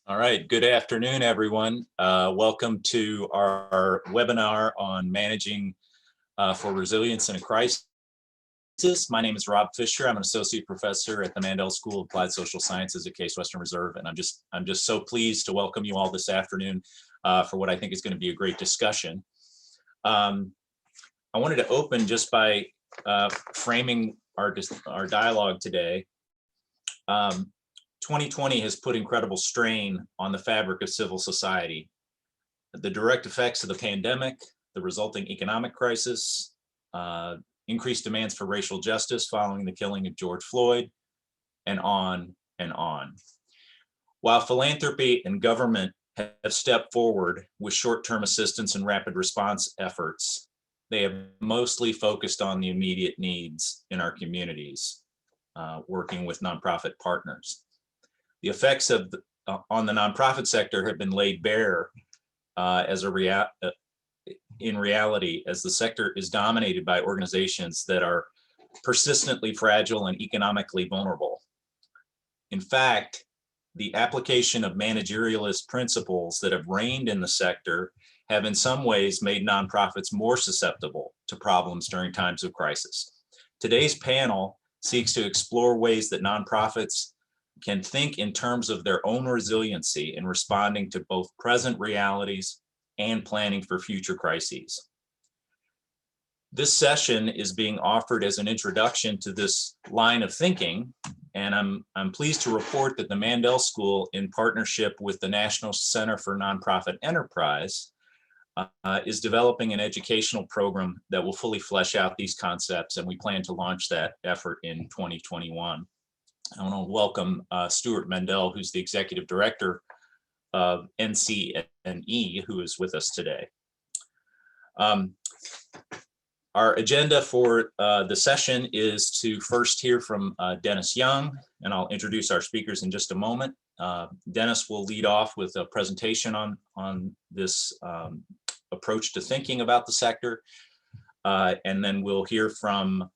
All right, good afternoon, everyone. Welcome to our webinar on managing for resilience in a crisis. My name is Rob Fisher. I'm an associate professor at the Mandel School of Applied Social Sciences at Case Western Reserve, and I'm just so pleased to welcome you all this afternoon for what I think is going to be a great discussion. I wanted to open just by framing our dialogue today. 2020 has put incredible strain on the fabric of civil society. The direct effects of the pandemic, the resulting economic crisis, increased demands for racial justice following the killing of George Floyd, and on and on. While philanthropy and government have stepped forward with short-term assistance and rapid response efforts, they have mostly focused on the immediate needs in our communities, working with nonprofit partners. The effects of on the nonprofit sector have been laid bare in reality, as the sector is dominated by organizations that are persistently fragile and economically vulnerable. In fact, the application of managerialist principles that have reigned in the sector have in some ways made nonprofits more susceptible to problems during times of crisis. Today's panel seeks to explore ways that nonprofits can think in terms of their own resiliency in responding to both present realities and planning for future crises. This session is being offered as an introduction to this line of thinking, and I'm pleased to report that the Mandel School, in partnership with the National Center for Nonprofit Enterprise, is developing an educational program that will fully flesh out these concepts, and we plan to launch that effort in 2021. I want to welcome Stuart Mandel, who's the executive director of NCNE, who is with us today. Our agenda for the session is to first hear from Dennis Young, and I'll introduce our speakers in just a moment. Dennis will lead off with a presentation on this approach to thinking about the sector, and then we'll hear from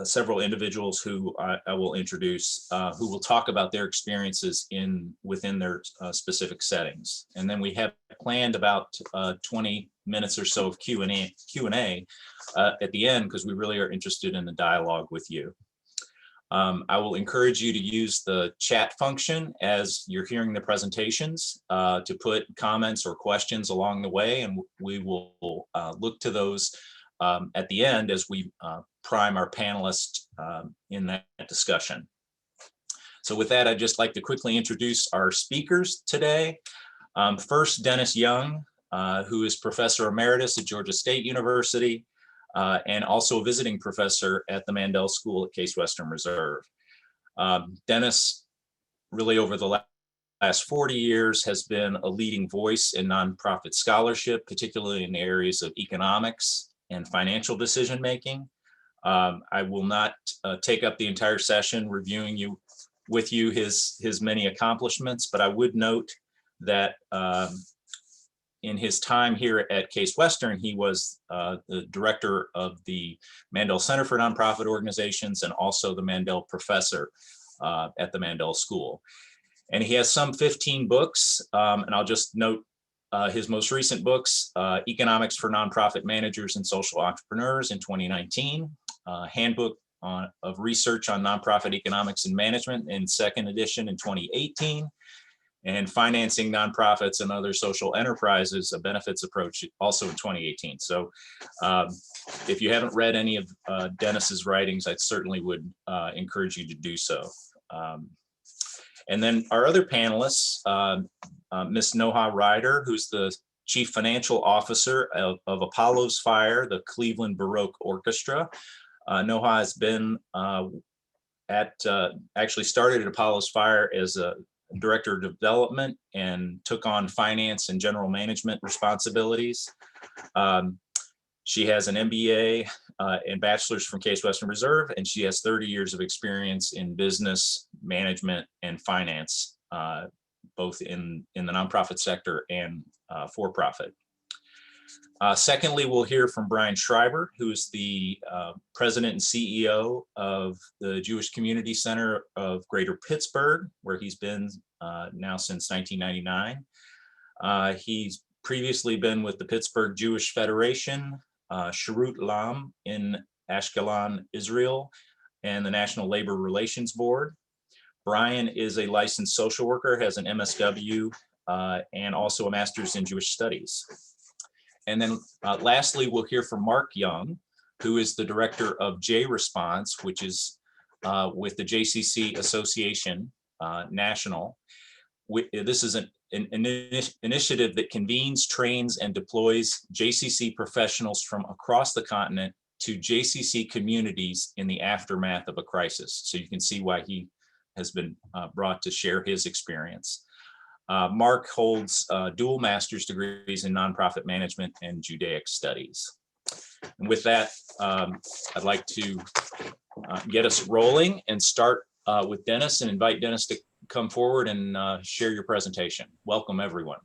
several individuals who I will introduce, who will talk about their experiences within their specific settings. And then we have planned about 20 minutes or so of Q&A at the end, because we really are interested in the dialogue with you. I will encourage you to use the chat function as you're hearing the presentations to put comments or questions along the way, and we will look to those at the end as we prime our panelists in that discussion. So with that, I'd just like to quickly introduce our speakers today. First, Dennis Young, who is Professor Emeritus at Georgia State University and also a visiting professor at the Mandel School at Case Western Reserve. Dennis, really over the last 40 years, has been a leading voice in nonprofit scholarship, particularly in the areas of economics and financial decision-making. I will not take up the entire session reviewing with you his many accomplishments, but I would note that in his time here at Case Western, he was the director of the Mandel Center for Nonprofit Organizations and also the Mandel Professor at the Mandel School. And he has some 15 books, and I'll just note his most recent books, Economics for Nonprofit Managers and Social Entrepreneurs in 2019, Handbook of Research on Nonprofit Economics and Management in second edition in 2018, and Financing Nonprofits and Other Social Enterprises, a Benefits Approach, also in 2018. So if you haven't read any of Dennis's writings, I certainly would encourage you to do so. And then our other panelists, Ms. Noha Ryder, who's the Chief Financial Officer of Apollo's Fire, the Cleveland Baroque Orchestra. Noha has been actually started at Apollo's Fire as a Director of Development and took on finance and general management responsibilities. She has an MBA and bachelor's from Case Western Reserve, and she has 30 years of experience in business, management, and finance, both in the nonprofit sector and for-profit. Secondly, we'll hear from Brian Schreiber, who is the president and CEO of the Jewish Community Center of Greater Pittsburgh, where he's been now since 1999. He's previously been with the Pittsburgh Jewish Federation, Sharut Lam in Ashkelon, Israel, and the National Labor Relations Board. Brian is a licensed social worker, has an MSW, and also a master's in Jewish studies. And then lastly, we'll hear from Mark Young, who is the director of JResponse, which is with the JCC Association National. This is an initiative that convenes, trains, and deploys JCC professionals from across the continent to JCC communities in the aftermath of a crisis. So you can see why he has been brought to share his experience. Mark holds dual master's degrees in nonprofit management and Judaic studies. And with that, I'd like to get us rolling and start with Dennis and invite Dennis to come forward and share your presentation. Welcome, everyone.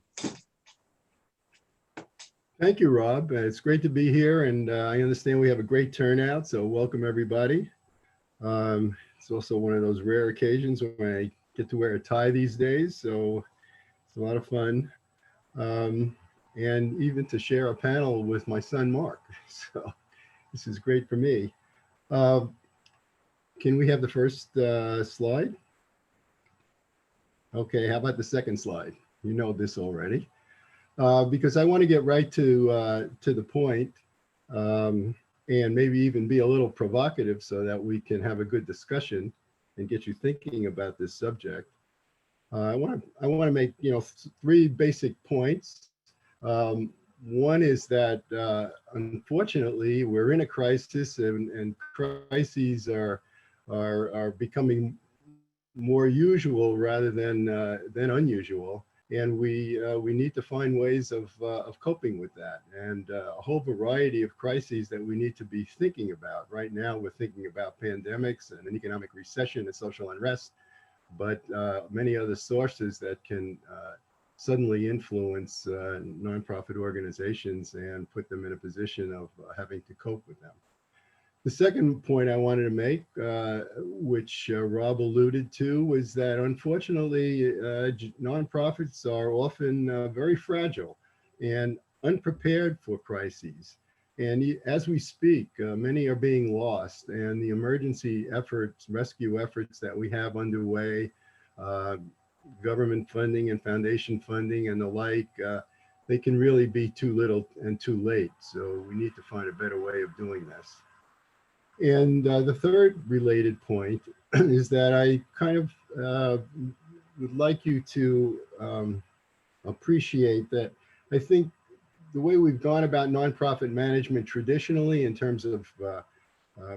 Thank you, Rob. It's great to be here, and I understand we have a great turnout, so welcome everybody. It's also one of those rare occasions when I get to wear a tie these days, so it's a lot of fun. And even to share a panel with my son, Mark. So this is great for me. Can we have the first slide? Okay, how about the second slide? You know this already. Because I want to get right to the point, and maybe even be a little provocative so that we can have a good discussion and get you thinking about this subject. I want to make three basic points. One is that unfortunately we're in a crisis, and crises are becoming more usual rather than unusual. And we need to find ways of coping with that, and a whole variety of crises that we need to be thinking about. Right now, we're thinking about pandemics and an economic recession and social unrest, but many other sources that can suddenly influence nonprofit organizations and put them in a position of having to cope with them. The second point I wanted to make, which Rob alluded to, was that unfortunately nonprofits are often very fragile and unprepared for crises. And as we speak, many are being lost, and the emergency efforts, rescue efforts that we have underway, government funding and foundation funding and the like, they can really be too little and too late. So we need to find a better way of doing this. And the third related point is that I kind of would like you to appreciate that I think the way we've gone about nonprofit management traditionally in terms of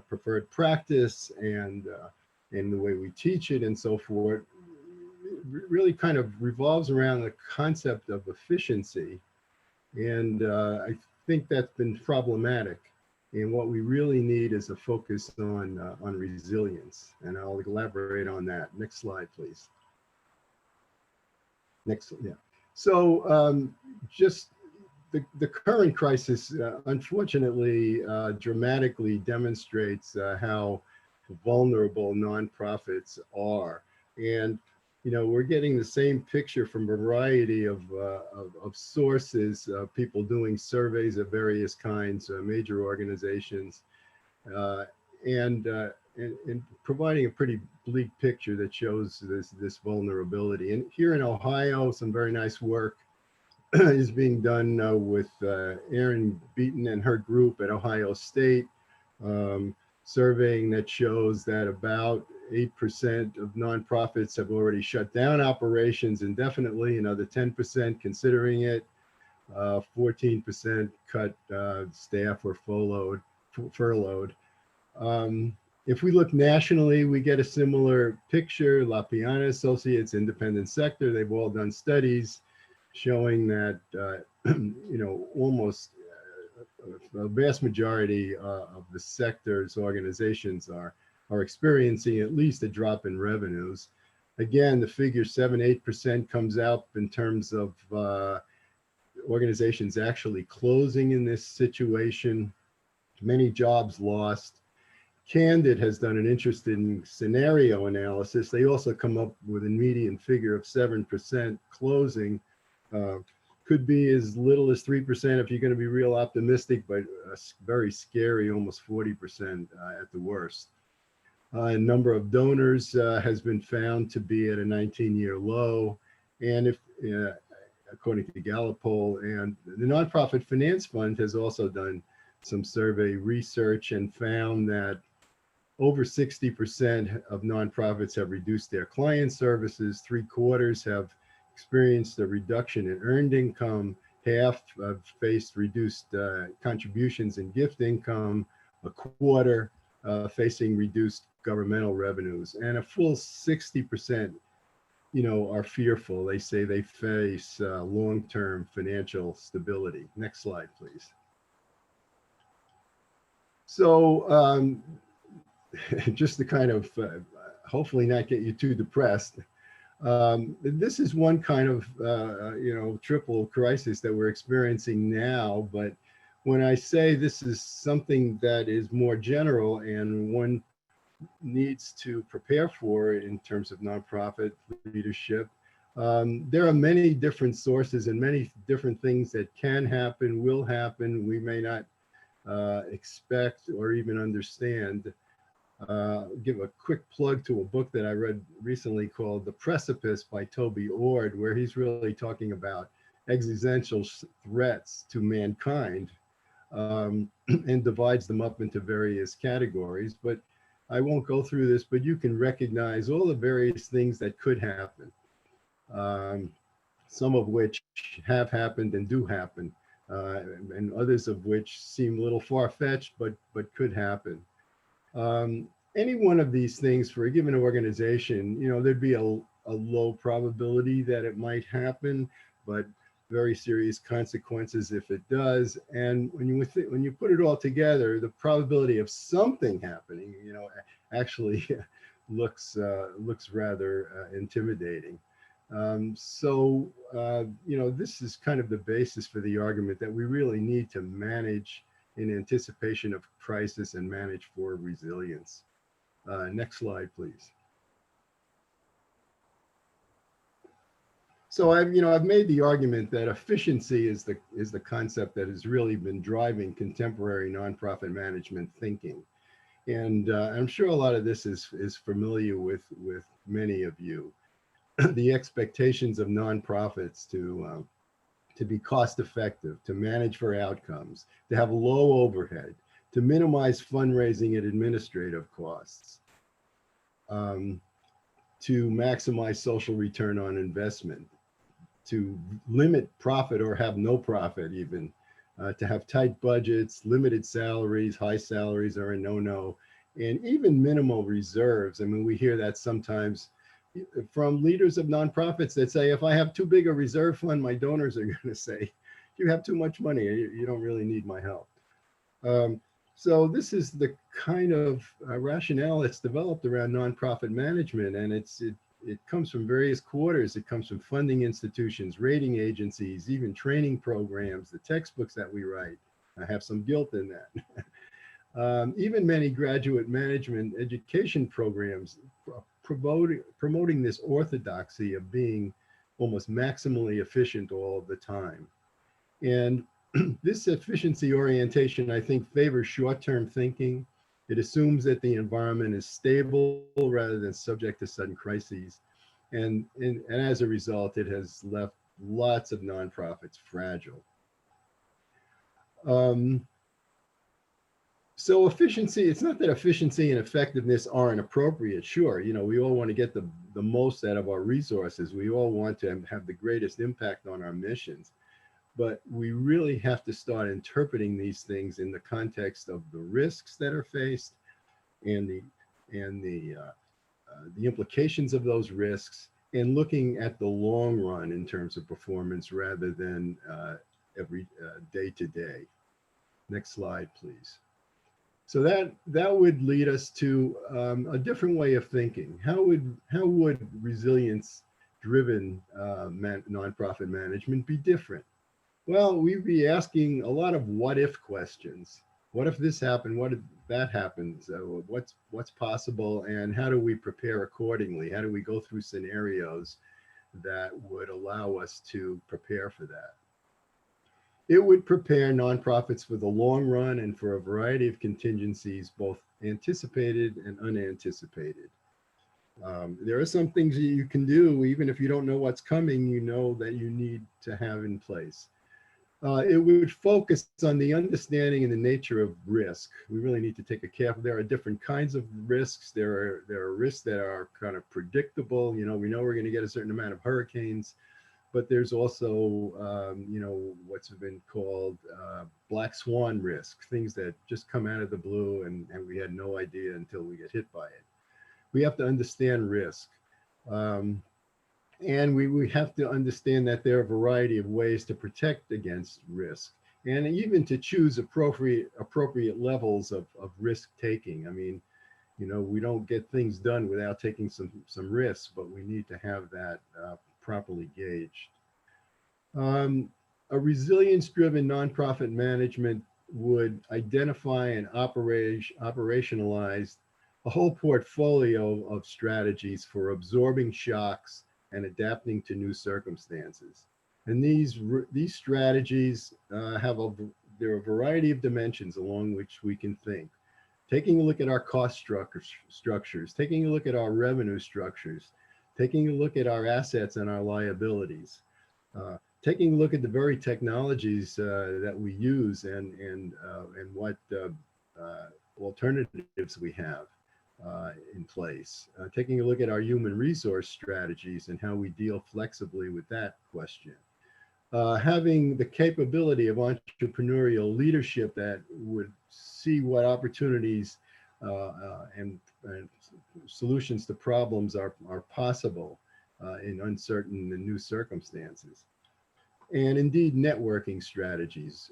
preferred practice and the way we teach it and so forth, really kind of revolves around the concept of efficiency. And I think that's been problematic. And what we really need is a focus on resilience. And I'll elaborate on that. Next slide, please. Next, yeah. So just the current crisis, unfortunately, dramatically demonstrates how vulnerable nonprofits are. And we're getting the same picture from a variety of sources, people doing surveys of various kinds, major organizations, and providing a pretty bleak picture that shows this vulnerability. And here in Ohio, some very nice work is being done with Erin Beaton and her group at Ohio State, surveying that shows that about 8% of nonprofits have already shut down operations indefinitely, another 10% considering it, 14% cut staff or furloughed. If we look nationally, we get a similar picture. La Piana Associates, independent sector, they've all done studies showing that almost the vast majority of the sector's organizations are experiencing at least a drop in revenues. Again, the figure 7-8% comes out in terms of organizations actually closing in this situation, many jobs lost. Candid has done an interesting scenario analysis. They also come up with a median figure of 7% closing. Could be as little as 3% if you're going to be real optimistic, but very scary, almost 40% at the worst. Number of donors has been found to be at a 19-year low. And if, according to the Gallup poll, and the Nonprofit Finance Fund has also done some survey research and found that over 60% of nonprofits have reduced their client services. 3/4 have experienced a reduction in earned income. Half have faced reduced contributions and gift income. A quarter facing reduced governmental revenues, and a full 60%, are fearful. They say they face long-term financial stability. Next slide, please. So just to kind of hopefully not get you too depressed, this is one kind of triple crisis that we're experiencing now. But when I say this is something that is more general and one needs to prepare for in terms of nonprofit leadership, there are many different sources and many different things that can happen, will happen, we may not expect or even understand. Give a quick plug to a book that I read recently called The Precipice by Toby Ord, where he's really talking about existential threats to mankind, and divides them up into various categories. But I won't go through this, but you can recognize all the various things that could happen, some of which have happened and do happen, and others of which seem a little far-fetched, but could happen. Any one of these things for a given organization, there'd be a low probability that it might happen, but very serious consequences if it does. And when you put it all together, the probability of something happening, actually looks rather intimidating. So this is kind of the basis for the argument that we really need to manage in anticipation of crisis and manage for resilience. Next slide, please. So I've made the argument that efficiency is the concept that has really been driving contemporary nonprofit management thinking, and I'm sure a lot of this is familiar with many of you. The expectations of nonprofits to be cost effective, to manage for outcomes, to have low overhead, to minimize fundraising and administrative costs, to maximize social return on investment, to limit profit or have no profit even, to have tight budgets, limited salaries, high salaries are a no-no, and even minimal reserves. I mean, we hear that sometimes from leaders of nonprofits that say, if I have too big a reserve fund, my donors are going to say, you have too much money, you don't really need my help. So this is the kind of rationale that's developed around nonprofit management, and it comes from various quarters. It comes from funding institutions, rating agencies, even training programs, the textbooks that we write. I have some guilt in that. Even many graduate management education programs promoting this orthodoxy of being almost maximally efficient all the time. And this efficiency orientation, I think, favors short-term thinking. It assumes that the environment is stable rather than subject to sudden crises. And as a result, it has left lots of nonprofits fragile. So efficiency, it's not that efficiency and effectiveness aren't appropriate. Sure, we all want to get the most out of our resources. We all want to have the greatest impact on our missions. But we really have to start interpreting these things in the context of the risks that are faced and the implications of those risks, and looking at the long run in terms of performance rather than every day to day. Next slide, please. So that would lead us to a different way of thinking. How would resilience-driven nonprofit management be different? Well, we'd be asking a lot of what if questions. What if this happened? What if that happens? What's possible, and how do we prepare accordingly? How do we go through scenarios that would allow us to prepare for that? It would prepare nonprofits for the long run and for a variety of contingencies, both anticipated and unanticipated. There are some things that you can do, even if you don't know what's coming, you know that you need to have in place. It would focus on the understanding and the nature of risk. We really need to take a careful. There are different kinds of risks. There are risks that are kind of predictable. You know, we know we're going to get a certain amount of hurricanes, but there's also, you know, what's been called black swan risk, things that just come out of the blue and we had no idea until we get hit by it. We have to understand risk. And we have to understand that there are a variety of ways to protect against risk and even to choose appropriate levels of risk taking. I mean, you know, we don't get things done without taking some risks, but we need to have that properly gauged. A resilience-driven nonprofit management would identify and operationalize a whole portfolio of strategies for absorbing shocks and adapting to new circumstances. And these strategies there are a variety of dimensions along which we can think. Taking a look at our cost structures, taking a look at our revenue structures, taking a look at our assets and our liabilities, taking a look at the very technologies that we use and what alternatives we have in place, taking a look at our human resource strategies and how we deal flexibly with that question. Having the capability of entrepreneurial leadership that would see what opportunities and solutions to problems are possible in uncertain and new circumstances. And indeed, networking strategies,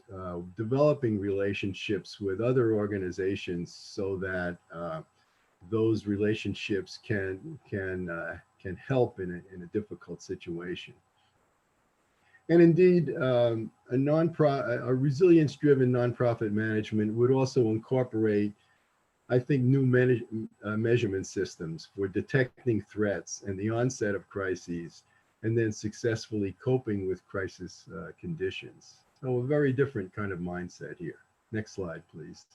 developing relationships with other organizations so that those relationships can help in a difficult situation. And indeed, a resilience-driven nonprofit management would also incorporate, I think, new measurement systems for detecting threats and the onset of crises, and then successfully coping with crisis conditions. So a very different kind of mindset here. Next slide, please.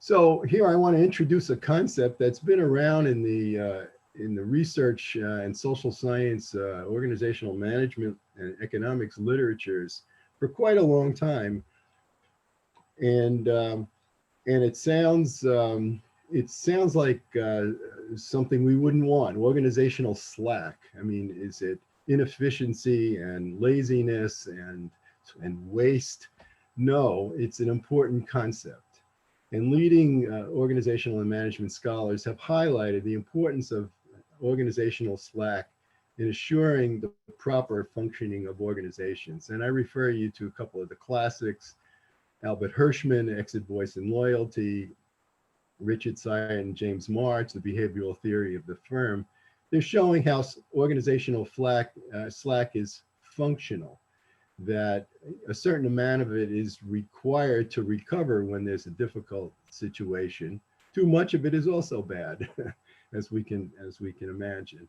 So here I want to introduce a concept that's been around in the research and social science, organizational management and economics literatures for quite a long time, and it sounds like something we wouldn't want. Organizational slack. I mean, is it inefficiency and laziness and waste? No, it's an important concept. And leading organizational and management scholars have highlighted the importance of organizational slack in assuring the proper functioning of organizations. And I refer you to a couple of the classics: Albert Hirschman, Exit, Voice, and Loyalty; Richard Sire and James March, The Behavioral Theory of the Firm. They're showing how organizational slack is functional, that a certain amount of it is required to recover when there's a difficult situation. Too much of it is also bad, as we can imagine.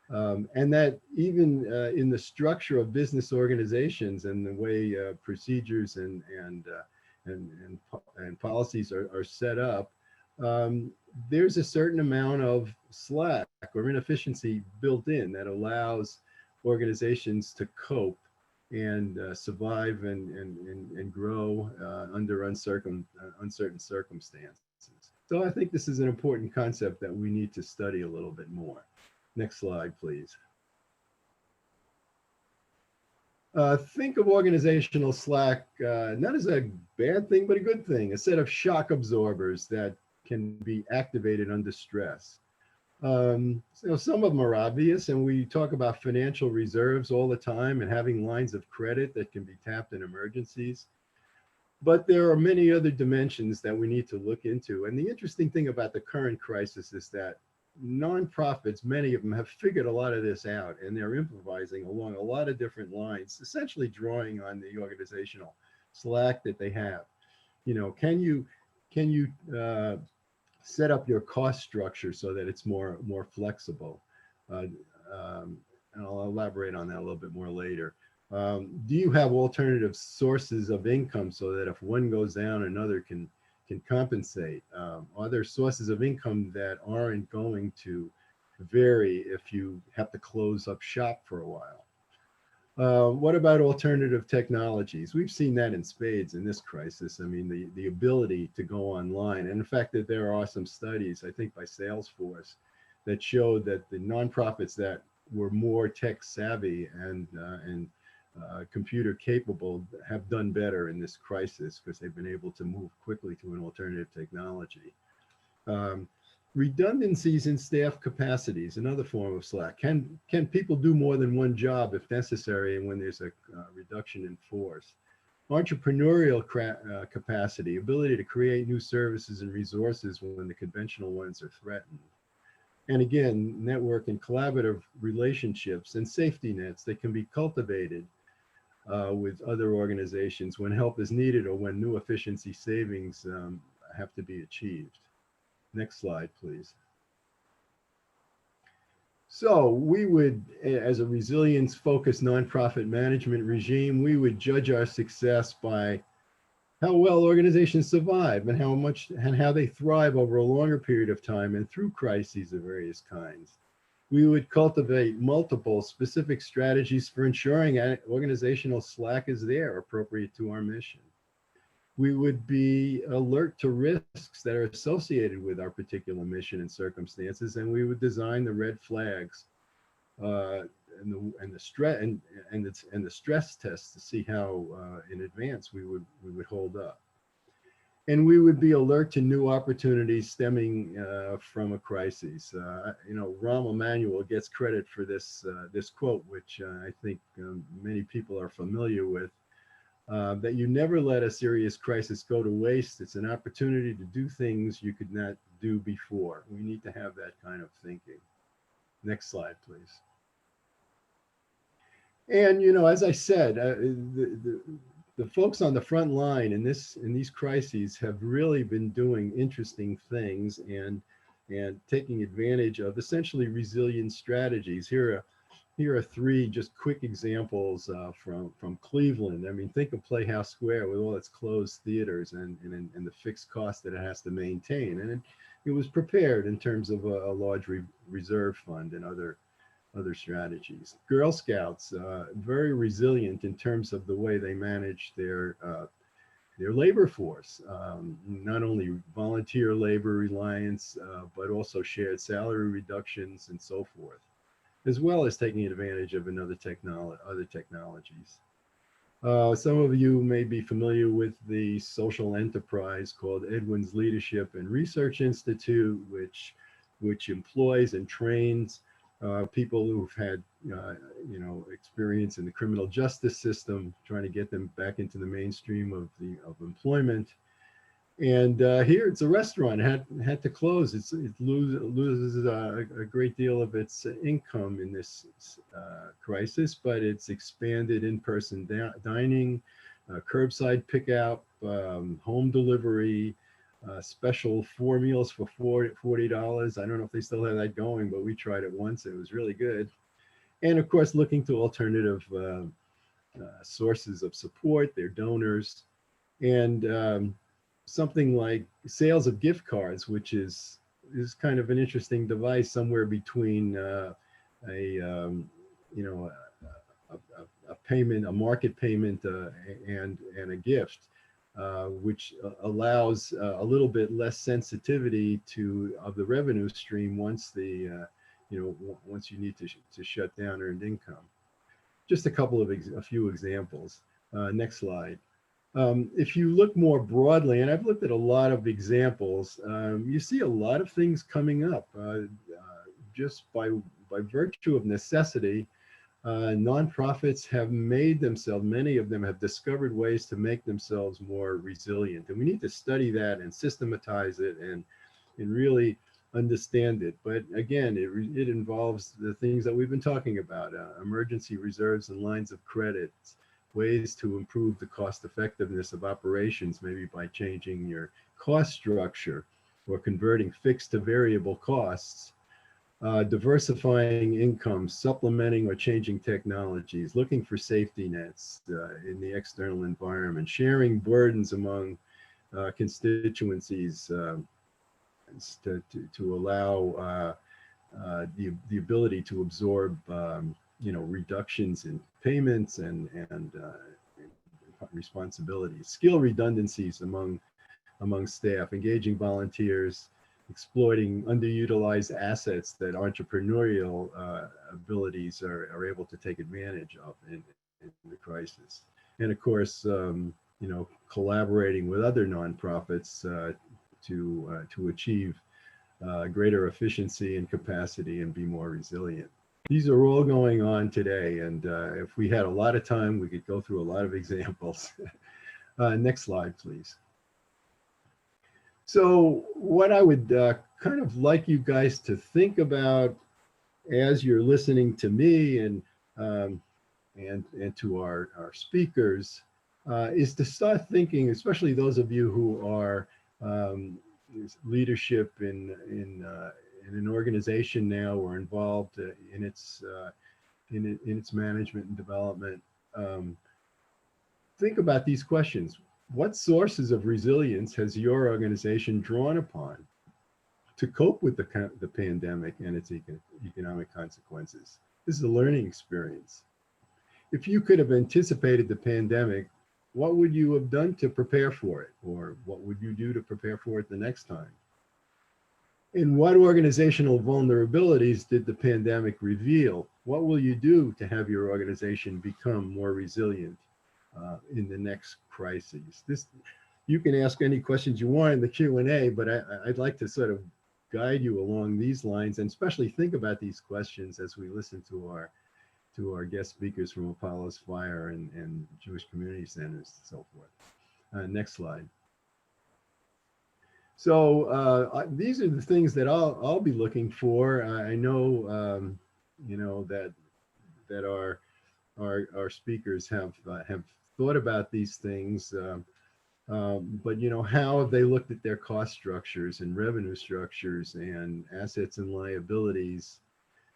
And that even in the structure of business organizations and the way procedures and policies are set up, there's a certain amount of slack or inefficiency built in that allows organizations to cope and survive and grow under uncertain circumstances. So I think this is an important concept that we need to study a little bit more. Next slide, please. Think of organizational slack not as a bad thing, but a good thing, a set of shock absorbers that can be activated under stress. So some of them are obvious, and we talk about financial reserves all the time and having lines of credit that can be tapped in emergencies. But there are many other dimensions that we need to look into. And the interesting thing about the current crisis is that nonprofits, many of them have figured a lot of this out, and they're improvising along a lot of different lines, essentially drawing on the organizational slack that they have. You know, can you set up your cost structure so that it's more flexible? And I'll elaborate on that a little bit more later. Do you have alternative sources of income so that if one goes down, another can compensate? Are there sources of income that aren't going to vary if you have to close up shop for a while? What about alternative technologies? We've seen that in spades in this crisis. I mean, the ability to go online. And in fact, that there are some studies, I think by Salesforce, that showed that the nonprofits that were more tech savvy and computer capable have done better in this crisis because they've been able to move quickly to an alternative technology. Redundancies in staff capacities, another form of slack. Can people do more than one job if necessary and when there's a reduction in force? Entrepreneurial capacity, ability to create new services and resources when the conventional ones are threatened. And again, network and collaborative relationships and safety nets that can be cultivated with other organizations when help is needed or when new efficiency savings have to be achieved. Next slide, please. So we would, as a resilience-focused nonprofit management regime, we would judge our success by how well organizations survive and how they thrive over a longer period of time and through crises of various kinds. We would cultivate multiple specific strategies for ensuring organizational slack is there, appropriate to our mission. We would be alert to risks that are associated with our particular mission and circumstances, and we would design the red flags and the stress tests to see how in advance we would hold up. And we would be alert to new opportunities stemming from a crisis. You know, Rahm Emanuel gets credit for this quote, which I think many people are familiar with. That you never let a serious crisis go to waste. It's an opportunity to do things you could not do before. We need to have that kind of thinking. Next slide, please. And, you know, as I said, the folks on the front line in these crises have really been doing interesting things and taking advantage of essentially resilient strategies. Here are three just quick examples from Cleveland. I mean, think of Playhouse Square with all its closed theaters and the fixed cost that it has to maintain. And it was prepared in terms of a large reserve fund and other strategies. Girl Scouts, very resilient in terms of the way they manage their labor force, not only volunteer labor reliance, but also shared salary reductions and so forth, as well as taking advantage of other technologies. Some of you may be familiar with the social enterprise called Edwin's Leadership and Research Institute, which employs and trains people who've had experience in the criminal justice system, trying to get them back into the mainstream of employment. And here it's a restaurant, had to close. It loses a great deal of its income in this crisis, but it's expanded in-person dining, curbside pickup, home delivery, special 4 meals for $40. I don't know if they still have that going, but we tried it once. It was really good. And of course, looking to alternative sources of support, their donors, and something like sales of gift cards, which is kind of an interesting device somewhere between a payment, a market payment, and a gift, which allows a little bit less sensitivity of the revenue stream once once you need to shut down earned income. Just a few examples. Next slide. If you look more broadly, and I've looked at a lot of examples, you see a lot of things coming up just by virtue of necessity. Nonprofits have made themselves, many of them have discovered ways to make themselves more resilient. And we need to study that and systematize it and really understand it. But again, it involves the things that we've been talking about, emergency reserves and lines of credit, ways to improve the cost effectiveness of operations, maybe by changing your cost structure or converting fixed to variable costs, diversifying income, supplementing or changing technologies, looking for safety nets in the external environment, sharing burdens among constituencies to allow the ability to absorb reductions in payments and responsibilities, skill redundancies among staff, engaging volunteers, exploiting underutilized assets that entrepreneurial abilities are able to take advantage of in the crisis. And of course, collaborating with other nonprofits to achieve greater efficiency and capacity and be more resilient. These are all going on today, and if we had a lot of time, we could go through a lot of examples. Next slide, please. So what I would kind of like you guys to think about as you're listening to me and to our speakers is to start thinking, especially those of you who are leadership in an organization now or involved in its management and development. Think about these questions. What sources of resilience has your organization drawn upon to cope with the pandemic and its economic consequences? This is a learning experience. If you could have anticipated the pandemic, what would you have done to prepare for it? Or what would you do to prepare for it the next time? And what organizational vulnerabilities did the pandemic reveal? What will you do to have your organization become more resilient in the next crises? You can ask any questions you want in the Q&A, but I'd like to sort of guide you along these lines, and especially think about these questions as we listen to our guest speakers from Apollo's Fire and Jewish Community Centers and so forth. Next slide. So these are the things that I'll be looking for. I know that our speakers have thought about these things, but how have they looked at their cost structures and revenue structures and assets and liabilities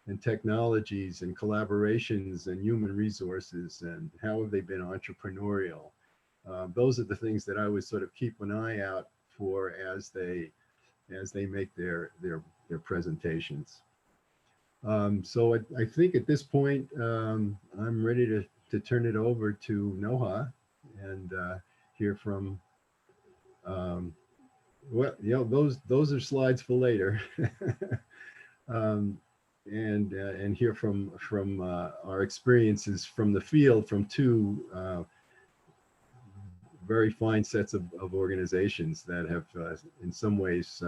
and technologies and collaborations and human resources, and how have they been entrepreneurial? Those are the things that I would sort of keep an eye out for as they make their presentations. So I think at this point I'm ready to turn it over to Noha and hear from those are slides for later. And hear from our experiences from the field from two very fine sets of organizations that have in some ways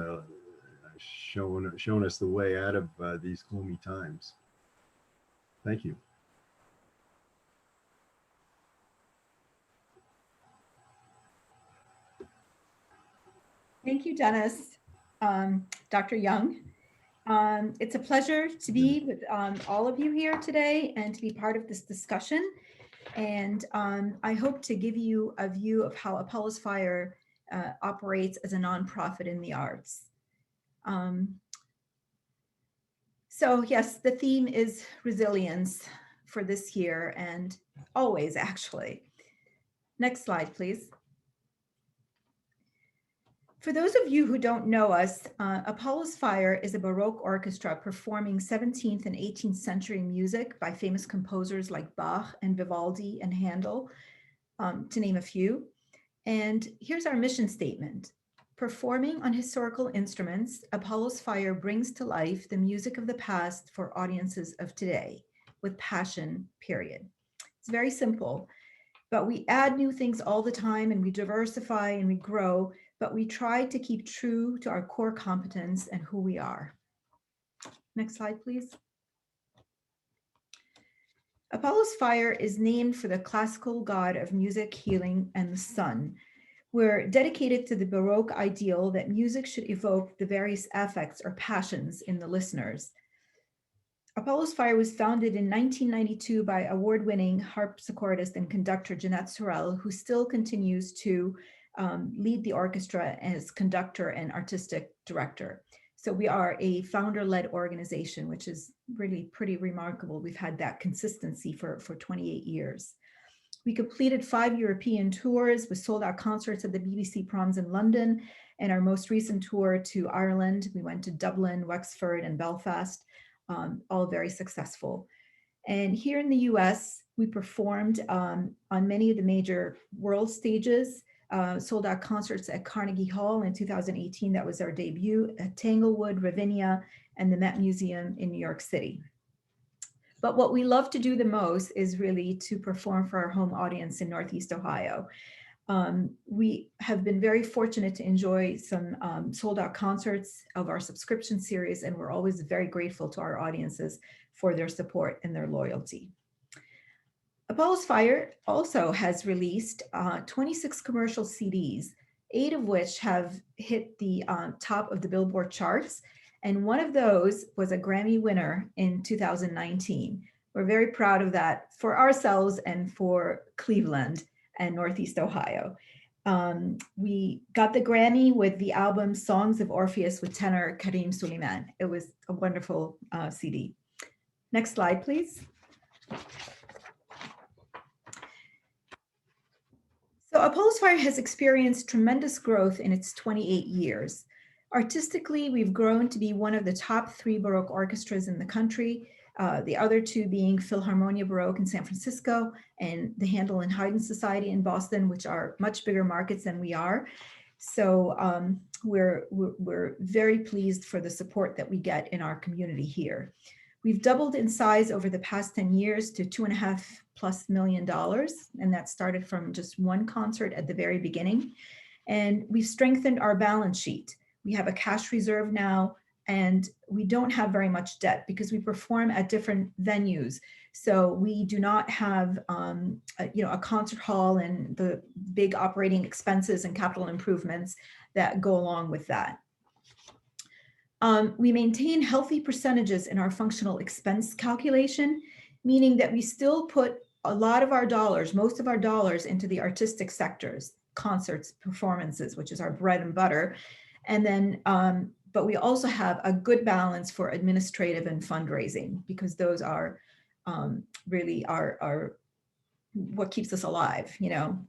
shown us the way out of these gloomy times. Thank you. Thank you, Dennis. Dr. Young. It's a pleasure to be with all of you here today and to be part of this discussion. And I hope to give you a view of how Apollo's Fire operates as a nonprofit in the arts. So yes, the theme is resilience for this year and always, actually. Next slide, please. For those of you who don't know us, Apollo's Fire is a Baroque orchestra performing 17th and 18th century music by famous composers like Bach and Vivaldi and Handel, to name a few. And here's our mission statement. Performing on historical instruments, Apollo's Fire brings to life the music of the past for audiences of today with passion, period. It's very simple, but we add new things all the time and we diversify and we grow, but we try to keep true to our core competence and who we are. Next slide, please. Apollo's Fire is named for the classical god of music, healing, and the sun. We're dedicated to the Baroque ideal that music should evoke the various affects or passions in the listeners. Apollo's Fire was founded in 1992 by award-winning harpsichordist and conductor Jeanette Sorel, who still continues to lead the orchestra as conductor and artistic director. So we are a founder-led organization, which is really pretty remarkable. We've had that consistency for 28 years. We completed 5 European tours with sold-out concerts at the BBC Proms in London, and our most recent tour to Ireland. We went to Dublin, Wexford, and Belfast, all very successful. And here in the US, we performed on many of the major world stages, sold out concerts at Carnegie Hall in 2018. That was our debut, at Tanglewood, Ravinia, and the Met Museum in New York City. But what we love to do the most is really to perform for our home audience in Northeast Ohio. We have been very fortunate to enjoy some sold out concerts of our subscription series, and we're always very grateful to our audiences for their support and their loyalty. Apollo's Fire also has released 26 commercial CDs, 8 of which have hit the top of the Billboard charts. And one of those was a Grammy winner in 2019. We're very proud of that for ourselves and for Cleveland and Northeast Ohio. We got the Grammy with the album Songs of Orpheus with tenor Karim Suleiman. It was a wonderful CD. Next slide, please. So Apollo's Fire has experienced tremendous growth in its 28 years. Artistically, we've grown to be one of the top 3 Baroque orchestras in the country, the other 2 being Philharmonia Baroque in San Francisco and the Handel and Haydn Society in Boston, which are much bigger markets than we are. So we're very pleased for the support that we get in our community here. We've doubled in size over the past 10 years to $2.5+ million, and that started from just 1 concert at the very beginning. And we've strengthened our balance sheet. We have a cash reserve now, and we don't have very much debt because we perform at different venues. So we do not have a concert hall and the big operating expenses and capital improvements that go along with that. We maintain healthy percentages in our functional expense calculation, meaning that we still put a lot of our dollars, most of our dollars, into the artistic sectors, concerts, performances, which is our bread and butter. And then, but we also have a good balance for administrative and fundraising, because those are really our what keeps us alive,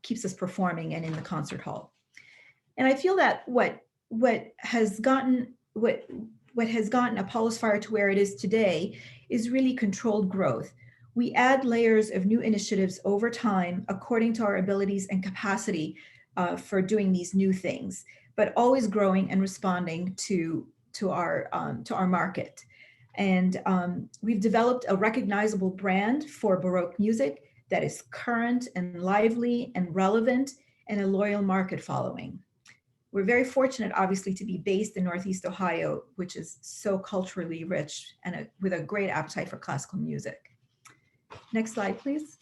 keeps us performing and in the concert hall. And I feel that what has gotten Apollo's Fire to where it is today is really controlled growth. We add layers of new initiatives over time according to our abilities and capacity for doing these new things, but always growing and responding to our market. And we've developed a recognizable brand for Baroque music that is current and lively and relevant, and a loyal market following. We're very fortunate, obviously, to be based in Northeast Ohio, which is so culturally rich and with a great appetite for classical music. Next slide, please.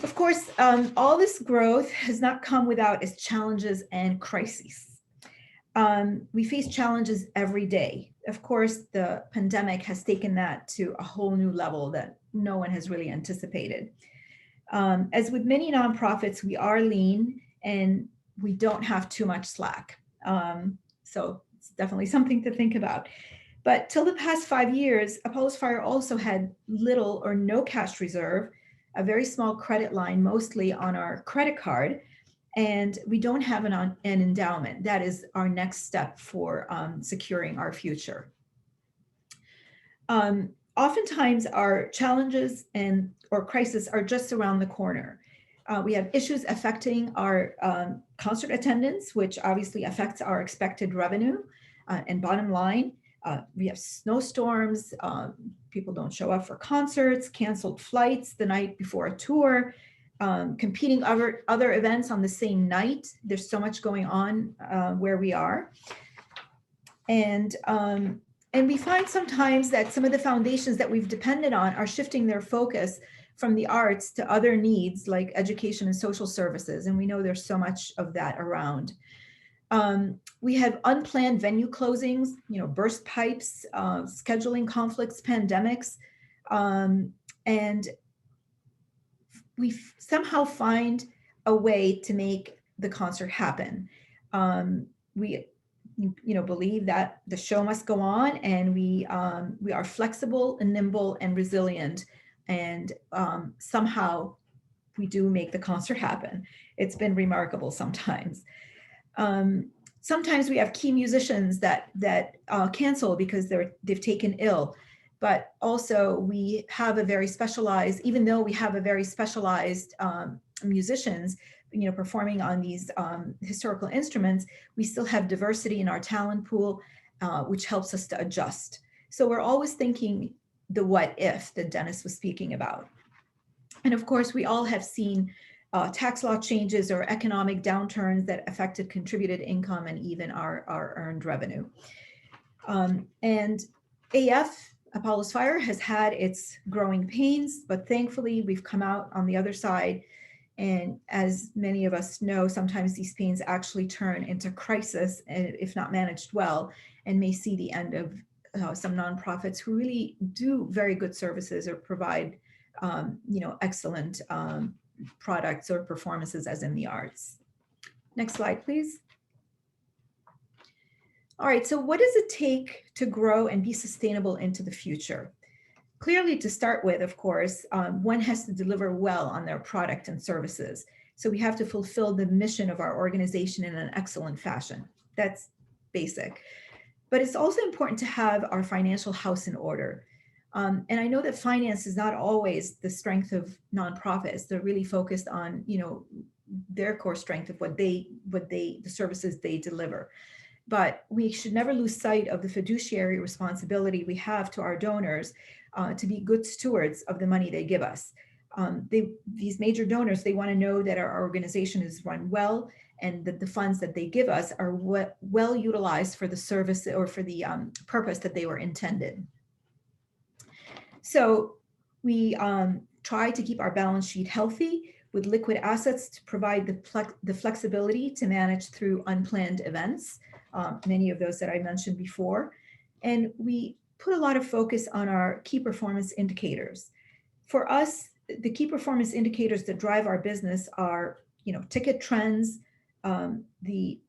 Of course, all this growth has not come without its challenges and crises. We face challenges every day. Of course, the pandemic has taken that to a whole new level that no one has really anticipated. As with many nonprofits, we are lean and we don't have too much slack. So it's definitely something to think about. But till the past 5 years, Apollo's Fire also had little or no cash reserve, a very small credit line, mostly on our credit card, and we don't have an endowment. That is our next step for securing our future. Oftentimes our challenges or crises are just around the corner. We have issues affecting our concert attendance, which obviously affects our expected revenue and bottom line. We have snowstorms, people don't show up for concerts, canceled flights the night before a tour, competing other events on the same night. There's so much going on where we are. And we find sometimes that some of the foundations that we've depended on are shifting their focus from the arts to other needs like education and social services. And we know there's so much of that around. We have unplanned venue closings, burst pipes, scheduling conflicts, pandemics, and we somehow find a way to make the concert happen. We believe that the show must go on, and we are flexible and nimble and resilient, and somehow we do make the concert happen. It's been remarkable sometimes. Sometimes we have key musicians that cancel because they've taken ill, but also we have a very specialized, even though we have a very specialized musicians, performing on these historical instruments, we still have diversity in our talent pool, which helps us to adjust. So we're always thinking the what if that Dennis was speaking about. And of course, we all have seen tax law changes or economic downturns that affected contributed income and even our earned revenue. And AF, Apollo's Fire, has had its growing pains, but thankfully we've come out on the other side. And as many of us know, sometimes these pains actually turn into crisis, if not managed well, and may see the end of some nonprofits who really do very good services or provide excellent products or performances as in the arts. Next slide, please. All right, so what does it take to grow and be sustainable into the future? Clearly, to start with, of course, one has to deliver well on their product and services. So we have to fulfill the mission of our organization in an excellent fashion. That's basic. But it's also important to have our financial house in order. And I know that finance is not always the strength of nonprofits. They're really focused on, their core strength of the services they deliver. But we should never lose sight of the fiduciary responsibility we have to our donors to be good stewards of the money they give us. These major donors, they want to know that our organization is run well and that the funds that they give us are well utilized for the service or for the purpose that they were intended. So we try to keep our balance sheet healthy with liquid assets to provide the flexibility to manage through unplanned events, many of those that I mentioned before. And we put a lot of focus on our key performance indicators. For us, the key performance indicators that drive our business are, ticket trends, the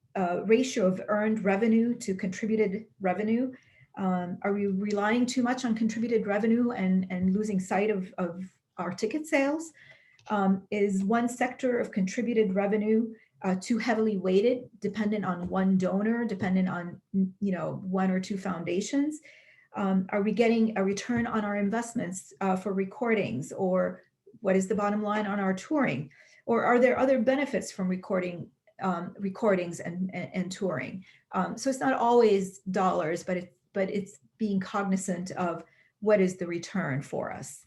ratio of earned revenue to contributed revenue. Are we relying too much on contributed revenue and losing sight of our ticket sales? Is one sector of contributed revenue too heavily weighted, dependent on one donor, dependent on one or two foundations? Are we getting a return on our investments for recordings, or what is the bottom line on our touring? Or are there other benefits from recordings and touring? So it's not always dollars, but it's being cognizant of what is the return for us.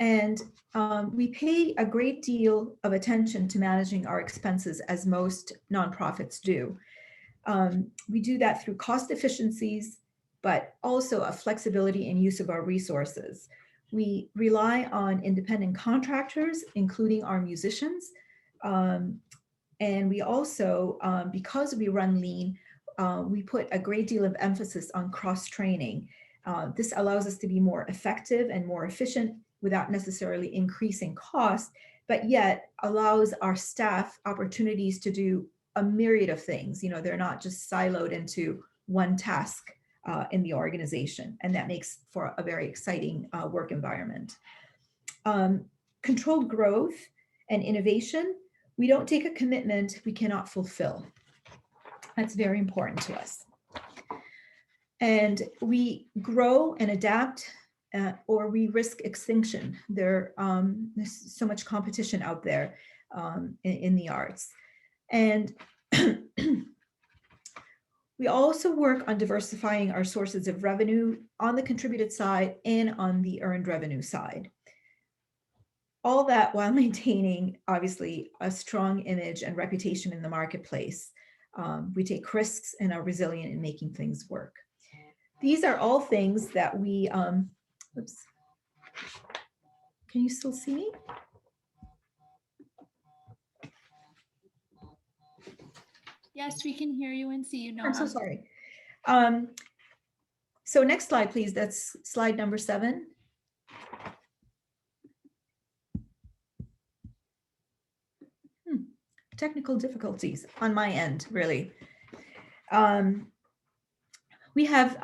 And we pay a great deal of attention to managing our expenses, as most nonprofits do. We do that through cost efficiencies, but also a flexibility in use of our resources. We rely on independent contractors, including our musicians. And we also, because we run lean, we put a great deal of emphasis on cross-training. This allows us to be more effective and more efficient without necessarily increasing cost, but yet allows our staff opportunities to do a myriad of things. They're not just siloed into one task in the organization, and that makes for a very exciting work environment. Controlled growth and innovation. We don't take a commitment we cannot fulfill. That's very important to us. And we grow and adapt, or we risk extinction. There's so much competition out there in the arts. And we also work on diversifying our sources of revenue on the contributed side and on the earned revenue side. All that while maintaining, obviously, a strong image and reputation in the marketplace. We take risks and are resilient in making things work. These are all things that we, Can you still see me? Yes, we can hear you and see you, Noha. I'm so sorry. So next slide, please. That's slide number 7. Technical difficulties on my end, really. We have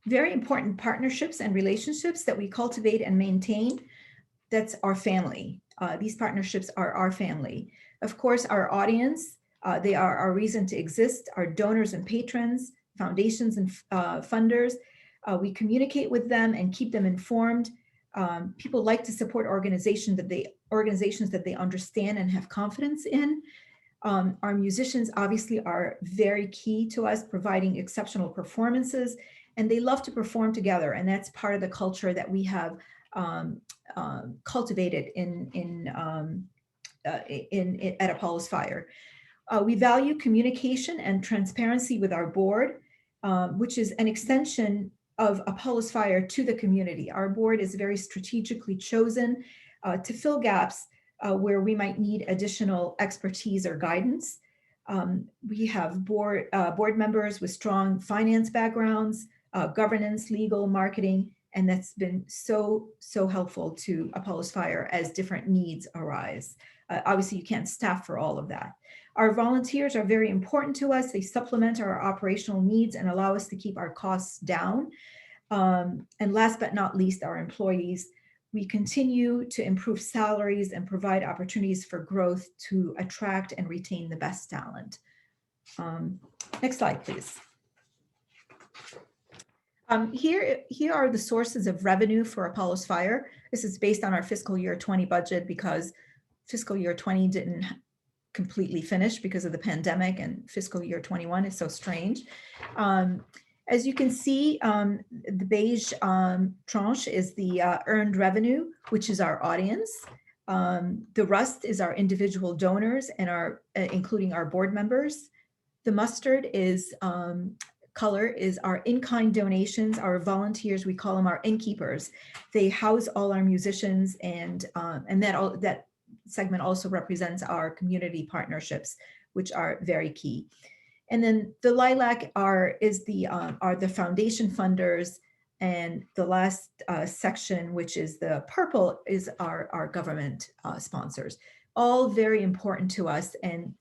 very important partnerships and relationships that we cultivate and maintain. That's our family. These partnerships are our family. Of course, our audience, they are our reason to exist, our donors and patrons, foundations and funders. We communicate with them and keep them informed. People like to support organizations that they understand and have confidence in. Our musicians obviously are very key to us, providing exceptional performances, and they love to perform together. And that's part of the culture that we have cultivated at Apollo's Fire. We value communication and transparency with our board, which is an extension of Apollo's Fire to the community. Our board is very strategically chosen to fill gaps where we might need additional expertise or guidance. We have board members with strong finance backgrounds, governance, legal, marketing, and that's been so helpful to Apollo's Fire as different needs arise. Obviously, you can't staff for all of that. Our volunteers are very important to us. They supplement our operational needs and allow us to keep our costs down. And last but not least, our employees. We continue to improve salaries and provide opportunities for growth to attract and retain the best talent. Next slide, please. Here are the sources of revenue for Apollo's Fire. This is based on our fiscal year 20 budget because fiscal year 20 didn't completely finish because of the pandemic, and fiscal year 21 is so strange. As you can see, the beige tranche is the earned revenue, which is our audience. The rust is our individual donors and including our board members. The mustard is color is our in-kind donations, our volunteers. We call them our innkeepers. They house all our musicians, and that segment also represents our community partnerships, which are very key. And then the lilac are the foundation funders, and the last section, which is the purple, is our government sponsors. All very important to us, and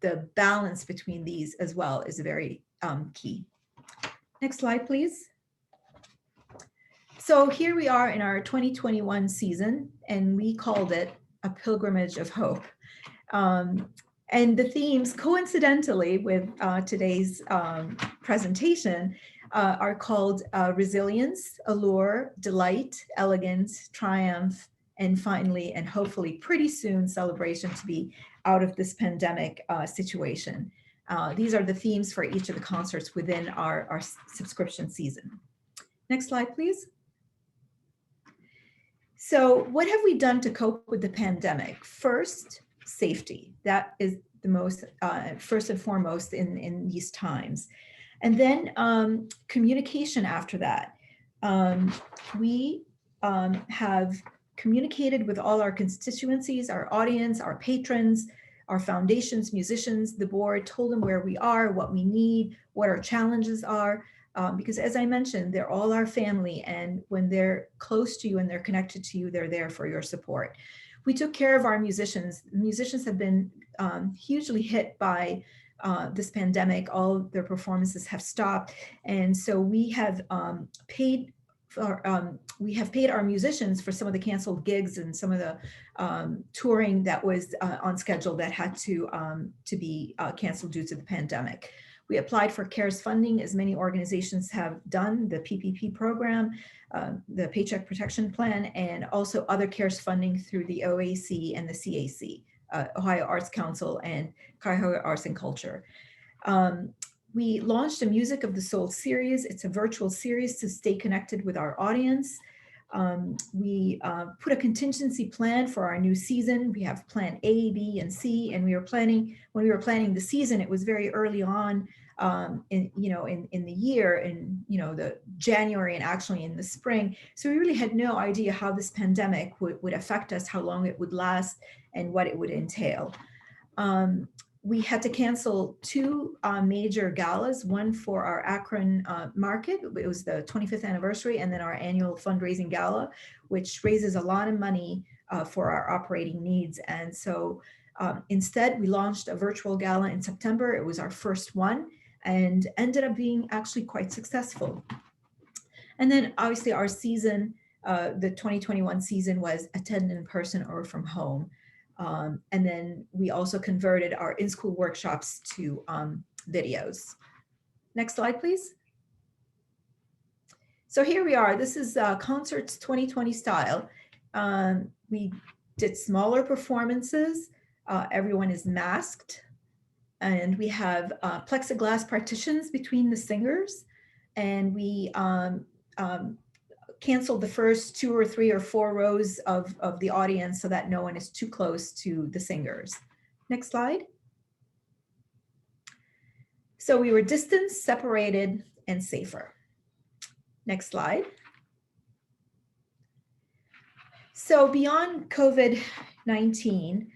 the balance between these as well is very key. Next slide, please. So here we are in our 2021 season, and we called it A Pilgrimage of Hope. And the themes, coincidentally with today's presentation, are called resilience, allure, delight, elegance, triumph, and finally, and hopefully pretty soon, celebration to be out of this pandemic situation. These are the themes for each of the concerts within our subscription season. Next slide, please. So what have we done to cope with the pandemic? First, safety. That is the most first and foremost in these times. And then communication after that. We have communicated with all our constituencies, our audience, our patrons, our foundations, musicians, the board, told them where we are, what we need, what our challenges are. Because as I mentioned, they're all our family, and when they're close to you and they're connected to you, they're there for your support. We took care of our musicians. Musicians have been hugely hit by this pandemic. All their performances have stopped, and so we have paid our musicians for some of the canceled gigs and some of the touring that was on schedule that had to be canceled due to the pandemic. We applied for CARES funding, as many organizations have done, the PPP program, the Paycheck Protection Plan, and also other CARES funding through the OAC and the CAC, Ohio Arts Council and Cuyahoga Arts and Culture. We launched a Music of the Soul series. It's a virtual series to stay connected with our audience. We put a contingency plan for our new season. We have plan A, B, and C, and when we were planning the season, it was very early on. in the year, in the January and actually in the spring. So we really had no idea how this pandemic would affect us, how long it would last, and what it would entail. We had to cancel two major galas, one for our Akron market. It was the 25th anniversary, and then our annual fundraising gala, which raises a lot of money for our operating needs. And so instead, we launched a virtual gala in September. It was our first one and ended up being actually quite successful. And then obviously our season, the 2021 season, was attended in person or from home. And then we also converted our in-school workshops to videos. Next slide, please. So here we are. This is Concerts 2020 style. We did smaller performances. Everyone is masked. And we have plexiglass partitions between the singers. And we canceled the first 2 or 3 or 4 rows of the audience so that no one is too close to the singers. Next slide. So we were distanced, separated, and safer. Next slide. So beyond COVID-19,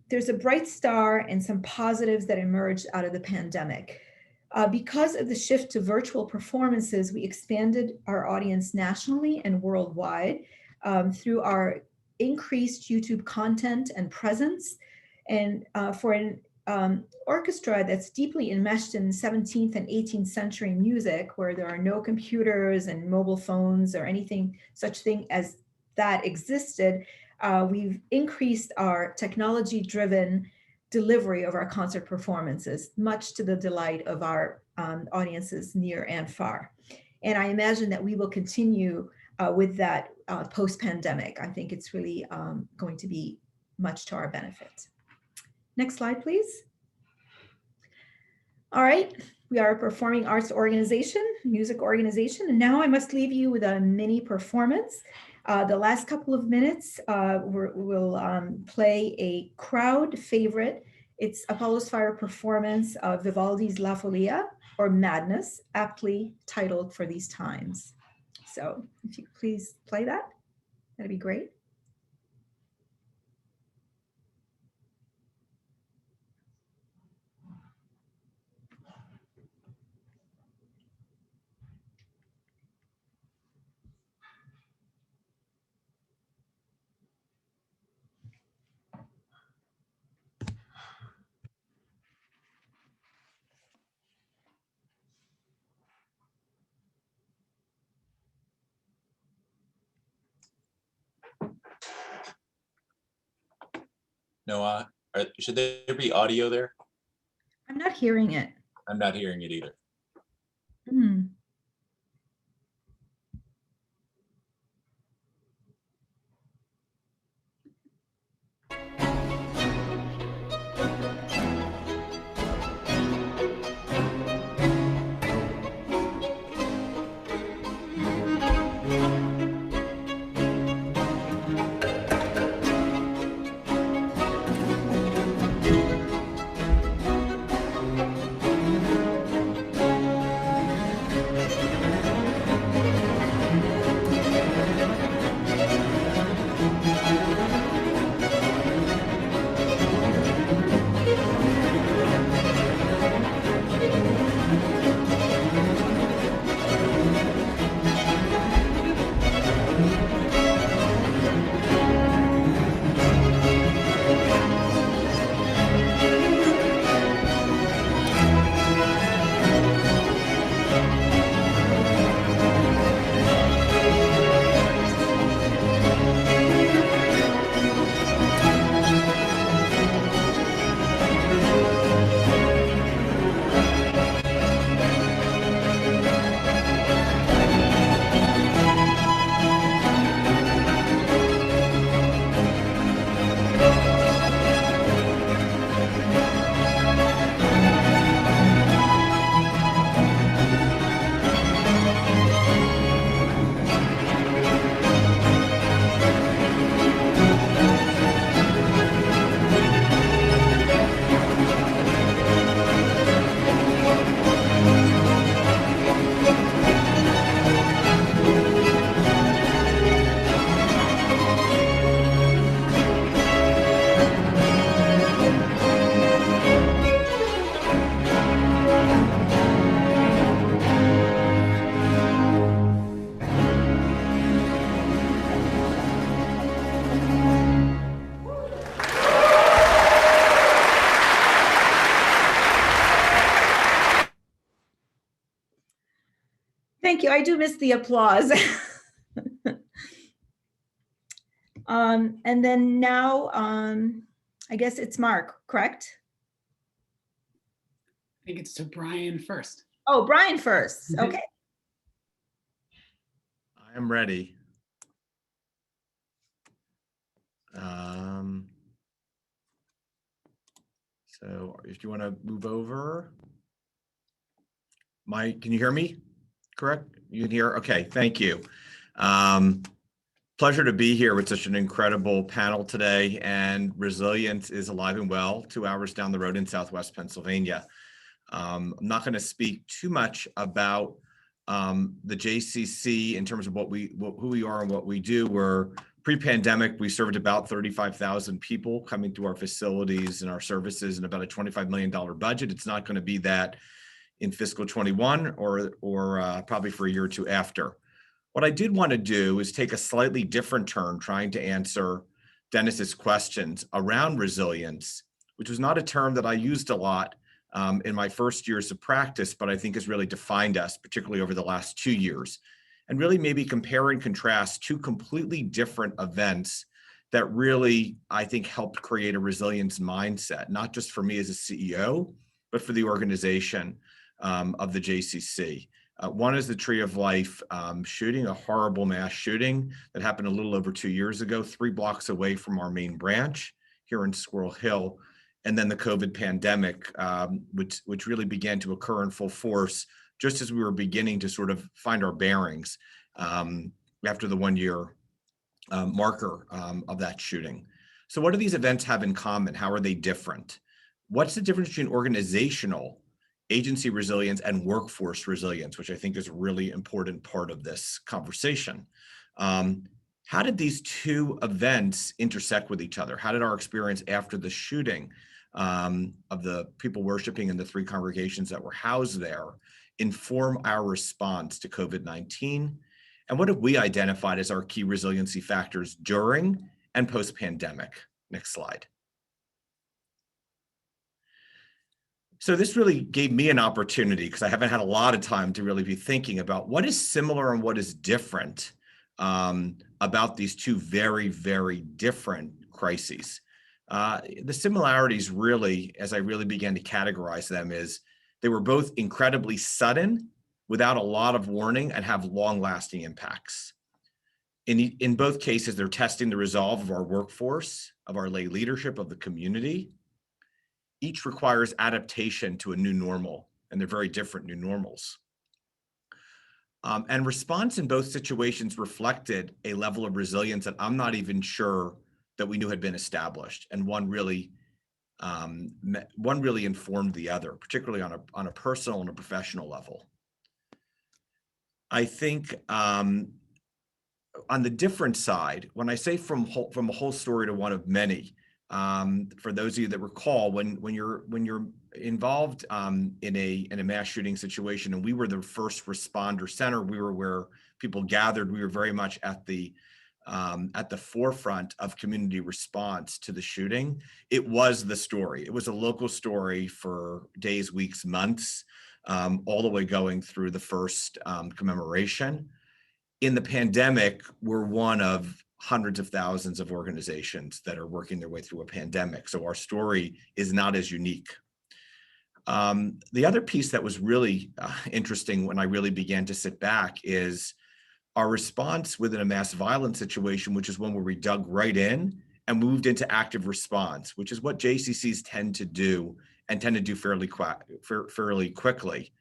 there's a bright star and some positives that emerged out of the pandemic. Because of the shift to virtual performances, we expanded our audience nationally and worldwide through our increased YouTube content and presence. And for an orchestra that's deeply enmeshed in 17th and 18th century music, where there are no computers and mobile phones or anything such thing as that existed, we've increased our technology-driven delivery of our concert performances, much to the delight of our audiences near and far. And I imagine that we will continue with that post-pandemic. I think it's really going to be much to our benefit. Next slide, please. All right, we are a performing arts organization, music organization, and now I must leave you with a mini performance. The last couple of minutes, we'll play a crowd favorite. It's Apollo's Fire performance of Vivaldi's La Follia, or Madness, aptly titled for these times. So if you please play that, that'd be great. Noah, should there be audio there? I'm not hearing it. I'm not hearing it either. Hmm. thank you. I do miss the applause. And then now, I guess it's Mark, correct? I think it's to Brian first. Oh, Brian first. Okay. I am ready. So if you want to move over. Mike, can you hear me? Correct? You can hear? Okay, thank you. Pleasure to be here with such an incredible panel today, and resilience is alive and well 2 hours down the road in Southwest Pennsylvania. I'm not going to speak too much about the JCC in terms of who we are and what we do. We're pre-pandemic, we served about 35,000 people coming through our facilities and our services and about a $25 million budget. It's not going to be that in fiscal 21 or probably for a year or two after. What I did want to do is take a slightly different turn trying to answer Dennis's questions around resilience, which was not a term that I used a lot in my first years of practice, but I think has really defined us, particularly over the last 2 years, and really maybe compare and contrast two completely different events that really, I think, helped create a resilience mindset, not just for me as a CEO, but for the organization of the JCC. One is the Tree of Life shooting, a horrible mass shooting that happened a little over 2 years ago, 3 blocks away from our main branch here in Squirrel Hill. And then the COVID pandemic, which really began to occur in full force just as we were beginning to sort of find our bearings after the 1 year marker of that shooting. So what do these events have in common? How are they different? What's the difference between organizational agency resilience and workforce resilience, which I think is a really important part of this conversation? How did these two events intersect with each other? How did our experience after the shooting of the people worshiping in the 3 congregations that were housed there inform our response to COVID-19? And what have we identified as our key resiliency factors during and post-pandemic? Next slide. So this really gave me an opportunity, because I haven't had a lot of time to really be thinking about what is similar and what is different about these two very, very different crises. The similarities really, as I really began to categorize them, is they were both incredibly sudden, without a lot of warning, and have long-lasting impacts. In both cases, they're testing the resolve of our workforce, of our lay leadership, of the community. Each requires adaptation to a new normal, and they're very different new normals. And response in both situations reflected a level of resilience that I'm not even sure that we knew had been established, and one really informed the other, particularly on a personal and a professional level. I think on the different side, when I say from a whole story to one of many, for those of you that recall, when you're involved in a mass shooting situation, and we were the first responder center, we were where people gathered. We were very much at the forefront of community response to the shooting. It was the story. It was a local story for days, weeks, months, all the way going through the first commemoration. In the pandemic, we're one of hundreds of thousands of organizations that are working their way through a pandemic. So our story is not as unique. The other piece that was really interesting when I really began to sit back is our response within a mass violence situation, which is one where we dug right in and moved into active response, which is what JCCs tend to do and tend to do fairly quickly,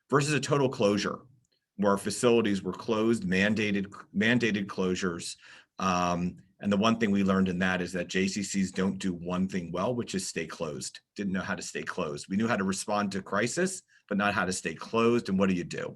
versus a total closure, where our facilities were closed, mandated closures. And the one thing we learned in that is that JCCs don't do one thing well, which is stay closed. Didn't know how to stay closed. We knew how to respond to crisis, but not how to stay closed. And what do?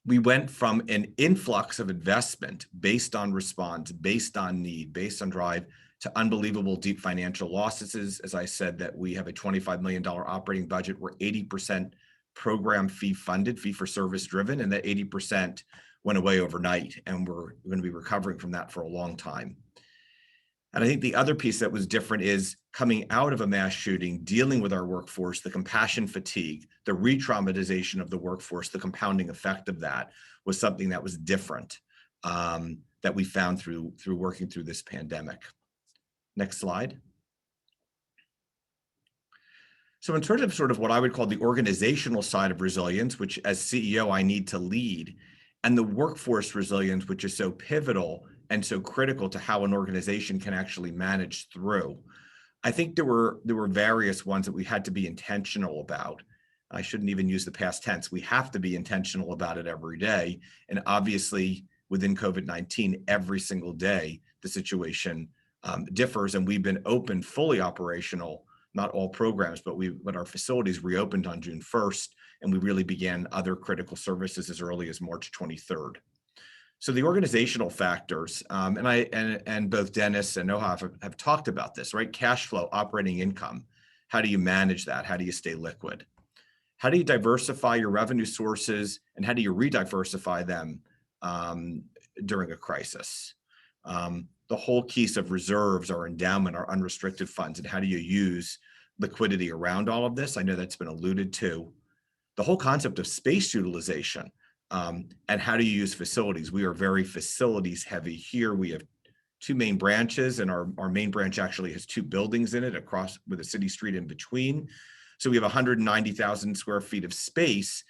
We went from an influx of investment based on response, based on need, based on drive, to unbelievable deep financial losses. As I said, that we have a $25 million operating budget. We're 80% program fee funded, fee for service driven, and that 80% went away overnight, and we're going to be recovering from that for a long time. And I think the other piece that was different is coming out of a mass shooting, dealing with our workforce, the compassion fatigue, the re-traumatization of the workforce, the compounding effect of that was something that was different that we found through working through this pandemic. Next slide. So in terms of sort of what I would call the organizational side of resilience, which as CEO I need to lead, and the workforce resilience, which is so pivotal and so critical to how an organization can actually manage through, I think there were various ones that we had to be intentional about. I shouldn't even use the past tense. We have to be intentional about it every day. And obviously within COVID-19, every single day, the situation differs, and we've been open, fully operational, not all programs, but our facilities reopened on June 1st, and we really began other critical services as early as March 23rd. So the organizational factors, and both Dennis and Noha have talked about this, right? Cash flow, operating income. How do you manage that? How do you stay liquid? How do you diversify your revenue sources, and how do you re-diversify them during a crisis? The whole piece of reserves, our endowment, our unrestricted funds, and how do you use liquidity around all of this? I know that's been alluded to. The whole concept of space utilization, and how do you use facilities? We are very facilities heavy here. We have 2 main branches, and our main branch actually has 2 buildings in it across with a city street in between. So we have 190,000 square feet of space,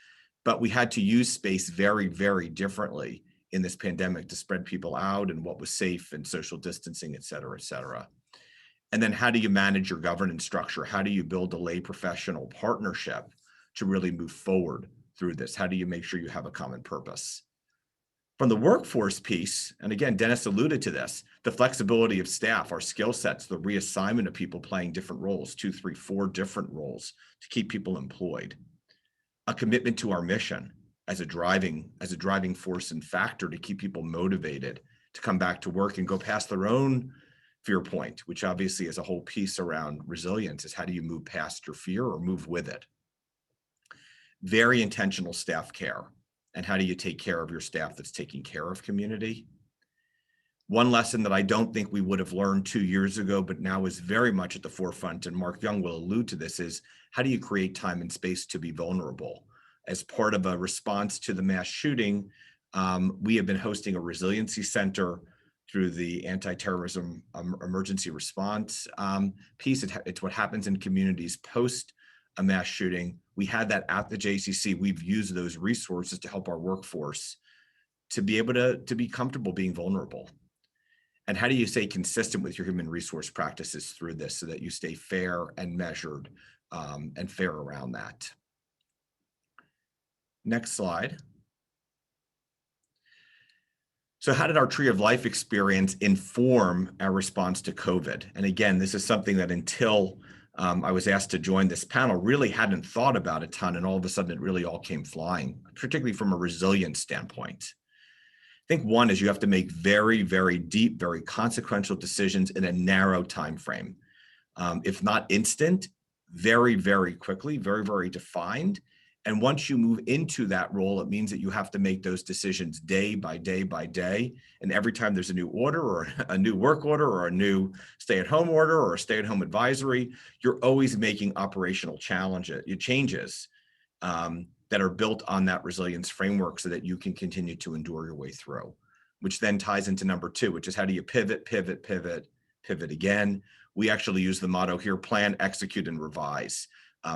but we had to use space very, very differently in this pandemic to spread people out and what was safe and social distancing, et cetera, et cetera. And then how do you manage your governance structure? How do you build a lay professional partnership to really move forward through this? How do you make sure you have a common purpose? From the workforce piece, and again, Dennis alluded to this, the flexibility of staff, our skill sets, the reassignment of people playing different roles, 2, 3, 4 different roles to keep people employed. A commitment to our mission as a driving force and factor to keep people motivated to come back to work and go past their own fear point, which obviously is a whole piece around resilience, is how do you move past your fear or move with it? Very intentional staff care. And how do you take care of your staff that's taking care of community? One lesson that I don't think we would have learned 2 years ago, but now is very much at the forefront, and Mark Young will allude to this, is how do you create time and space to be vulnerable? As part of a response to the mass shooting, we have been hosting a resiliency center through the anti-terrorism emergency response piece. It's what happens in communities post a mass shooting. We had that at the JCC. We've used those resources to help our workforce to be able to be comfortable being vulnerable. And how do you stay consistent with your human resource practices through this so that you stay fair and measured and fair around that? Next slide. So how did our Tree of Life experience inform our response to COVID? And again, this is something that until I was asked to join this panel, really hadn't thought about a ton, and all of a sudden it really all came flying, particularly from a resilience standpoint. I think one is you have to make very, very deep, very consequential decisions in a narrow time frame. If not instant, very, very quickly, very, very defined. And once you move into that role, it means that you have to make those decisions day by day by day. And every time there's a new order or a new work order or a new stay-at-home order or a stay-at-home advisory, you're always making operational changes that are built on that resilience framework so that you can continue to endure your way through, which then ties into number 2, which is how do you pivot, pivot, pivot, pivot again. We actually use the motto here, plan, execute, and revise.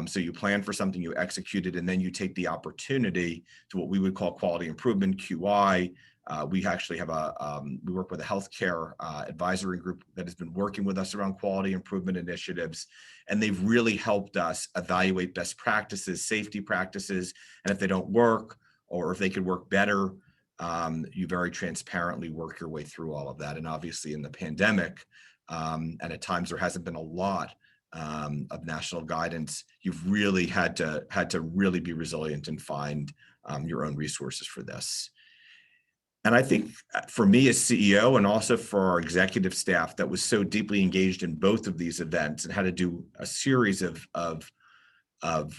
So you plan for something, you execute it, and then you take the opportunity to what we would call quality improvement, QI. We actually have we work with a healthcare advisory group that has been working with us around quality improvement initiatives, and they've really helped us evaluate best practices, safety practices, and if they don't work or if they could work better, you very transparently work your way through all of that. And obviously in the pandemic, and at times there hasn't been a lot of national guidance, you've really had to really be resilient and find your own resources for this. And I think for me as CEO and also for our executive staff that was so deeply engaged in both of these events and had to do a series of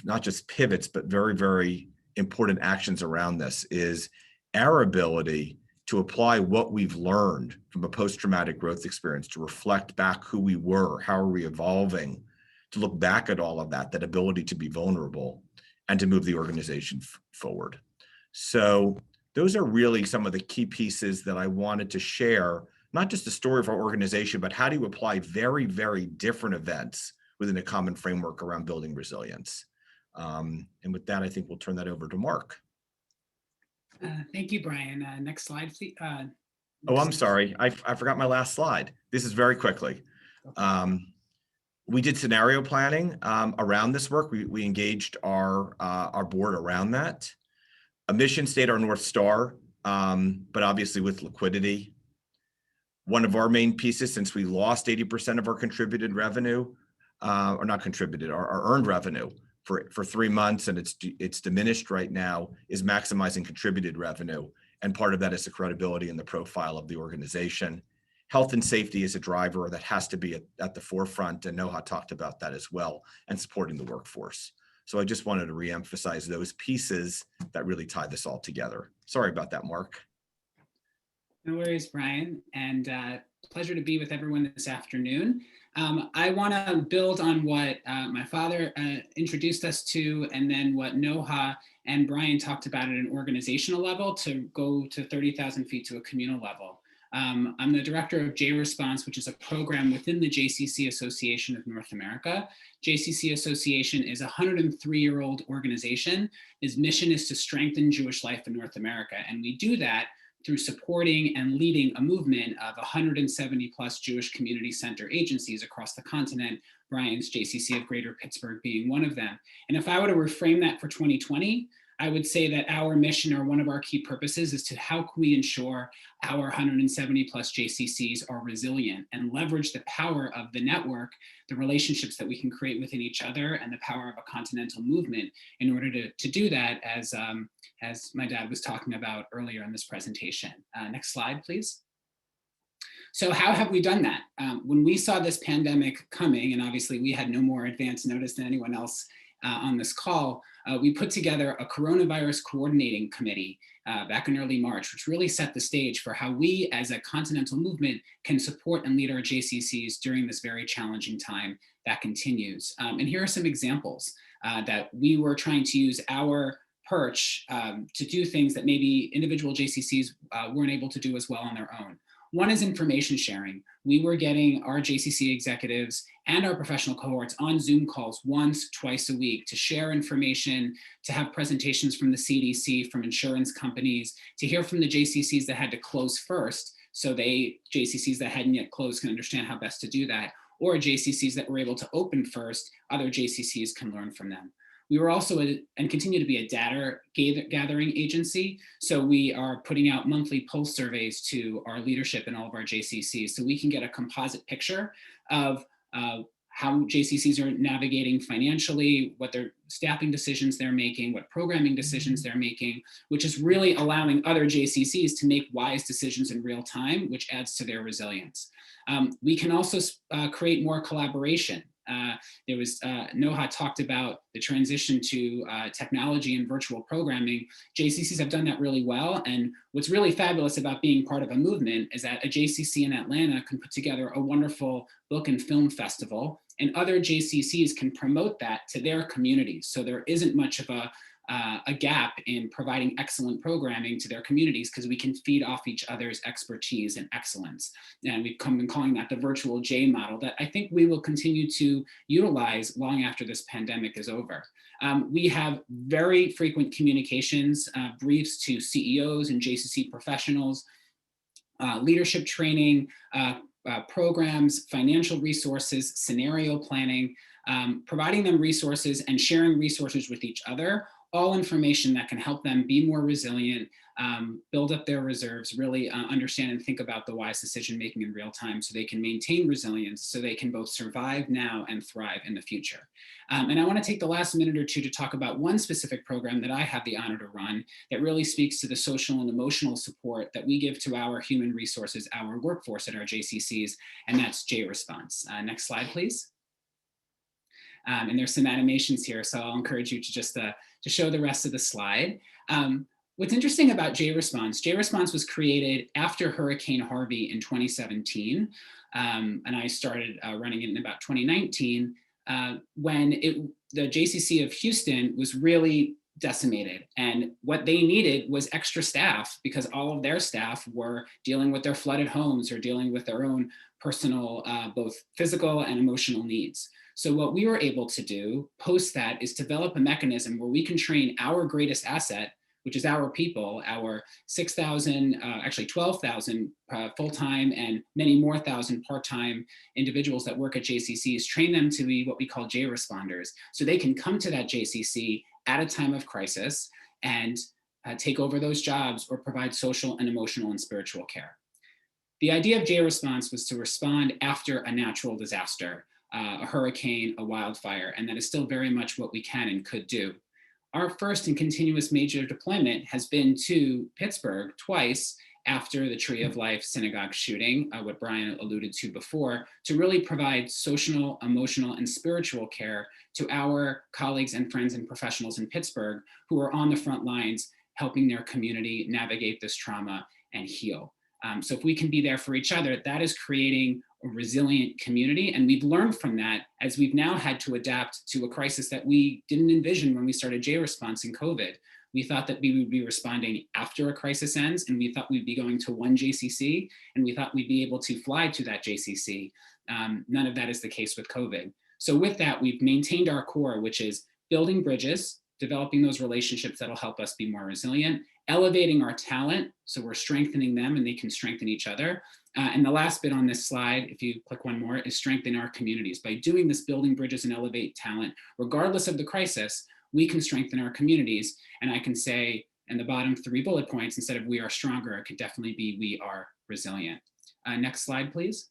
not just pivots, but very, very important actions around this, is our ability to apply what we've learned from a post-traumatic growth experience, to reflect back who we were, how are we evolving, to look back at all of that, that ability to be vulnerable and to move the organization forward. So those are really some of the key pieces that I wanted to share, not just the story of our organization, but how do you apply very, very different events within a common framework around building resilience. And with that, I think we'll turn that over to Mark. Thank you, Brian. Next slide, please. Oh, I'm sorry. I forgot my last slide. This is very quickly. We did scenario planning around this work. We engaged our board around that. A mission stayed our North Star, but obviously with liquidity. One of our main pieces, since we lost 80% of our contributed revenue, or not contributed, our earned revenue for 3 months, and it's diminished right now, is maximizing contributed revenue. And part of that is the credibility and the profile of the organization. Health and safety is a driver that has to be at the forefront, and Noha talked about that as well, and supporting the workforce. So I just wanted to reemphasize those pieces that really tie this all together. Sorry about that, Mark. No worries, Brian, and pleasure to be with everyone this afternoon. I want to build on what my father introduced us to, and then what Noha and Brian talked about at an organizational level, to go to 30,000 feet to a communal level. I'm the director of JResponse, which is a program within the JCC Association of North America. JCC Association is a 103-year-old organization. Its mission is to strengthen Jewish life in North America, and we do that through supporting and leading a movement of 170 plus Jewish community center agencies across the continent, Brian's JCC of Greater Pittsburgh being one of them. And if I were to reframe that for 2020, I would say that our mission, or one of our key purposes, is to how can we ensure our 170 plus JCCs are resilient and leverage the power of the network, the relationships that we can create within each other, and the power of a continental movement in order to do that, as my dad was talking about earlier in this presentation. Next slide, please. So how have we done that? When we saw this pandemic coming, and obviously we had no more advance notice than anyone else on this call, we put together a coronavirus coordinating committee back in early March, which really set the stage for how we as a continental movement can support and lead our JCCs during this very challenging time that continues. And here are some examples that we were trying to use our perch to do things that maybe individual JCCs weren't able to do as well on their own. One is information sharing. We were getting our JCC executives and our professional cohorts on Zoom calls once, twice a week to share information, to have presentations from the CDC, from insurance companies, to hear from the JCCs that had to close first, so JCCs that hadn't yet closed can understand how best to do that, or JCCs that were able to open first, other JCCs can learn from them. We were also and continue to be a data gathering agency. So we are putting out monthly pulse surveys to our leadership in all of our JCCs, so we can get a composite picture of how JCCs are navigating financially, what their staffing decisions they're making, what programming decisions they're making, which is really allowing other JCCs to make wise decisions in real time, which adds to their resilience. We can also create more collaboration. Noha talked about the transition to technology and virtual programming. JCCs have done that really well. And what's really fabulous about being part of a movement is that a JCC in Atlanta can put together a wonderful book and film festival, and other JCCs can promote that to their communities. So there isn't much of a gap in providing excellent programming to their communities, because we can feed off each other's expertise and excellence. And we've been calling that the virtual J model, that I think we will continue to utilize long after this pandemic is over. We have very frequent communications, briefs to CEOs and JCC professionals, leadership training, programs, financial resources, scenario planning, providing them resources and sharing resources with each other, all information that can help them be more resilient, build up their reserves, really understand and think about the wise decision making in real time, so they can maintain resilience, so they can both survive now and thrive in the future. And I want to take the last minute or two to talk about one specific program that I have the honor to run that really speaks to the social and emotional support that we give to our human resources, our workforce at our JCCs, and that's JResponse. Next slide, please. And there's some animations here, so I'll encourage you to just to show the rest of the slide. What's interesting about JResponse was created after Hurricane Harvey in 2017. And I started running it in about 2019 when the JCC of Houston was really decimated. And what they needed was extra staff because all of their staff were dealing with their flooded homes or dealing with their own personal, both physical and emotional needs. So what we were able to do post that is develop a mechanism where we can train our greatest asset, which is our people, our 6,000, actually 12,000 full-time and many more thousand part-time individuals that work at JCCs, train them to be what we call JResponders. So they can come to that JCC at a time of crisis and take over those jobs or provide social and emotional and spiritual care. The idea of JResponse was to respond after a natural disaster, a hurricane, a wildfire, and that is still very much what we can and could do. Our first and continuous major deployment has been to Pittsburgh twice after the Tree of Life synagogue shooting, what Brian alluded to before, to really provide social, emotional, and spiritual care to our colleagues and friends and professionals in Pittsburgh who are on the front lines helping their community navigate this trauma and heal. So if we can be there for each other, that is creating a resilient community. And we've learned from that as we've now had to adapt to a crisis that we didn't envision when we started JResponse in COVID. We thought that we would be responding after a crisis ends, and we thought we'd be going to one JCC, and we thought we'd be able to fly to that JCC. None of that is the case with COVID. So with that, we've maintained our core, which is building bridges, developing those relationships that'll help us be more resilient, elevating our talent, so we're strengthening them and they can strengthen each other. And the last bit on this slide, if you click one more, is strengthen our communities. By doing this, building bridges and elevate talent, regardless of the crisis, we can strengthen our communities. And I can say in the bottom 3 bullet points, instead of we are stronger, it could definitely be we are resilient. Next slide, please.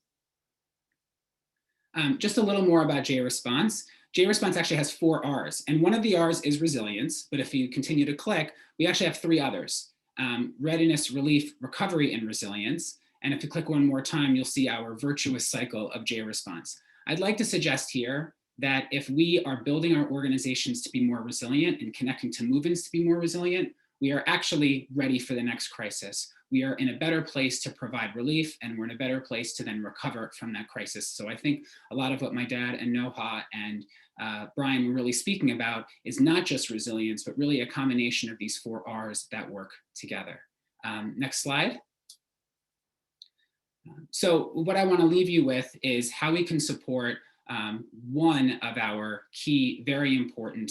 Just a little more about JResponse. JResponse actually has 4 R's, and one of the R's is resilience, but if you continue to click, we actually have 3 others: readiness, relief, recovery, and resilience. And if you click one more time, you'll see our virtuous cycle of JResponse. I'd like to suggest here that if we are building our organizations to be more resilient and connecting to movements to be more resilient, we are actually ready for the next crisis. We are in a better place to provide relief, and we're in a better place to then recover from that crisis. So I think a lot of what my dad and Noha and Brian were really speaking about is not just resilience, but really a combination of these 4 R's that work together. Next slide. So what I want to leave you with is how we can support one of our key, very important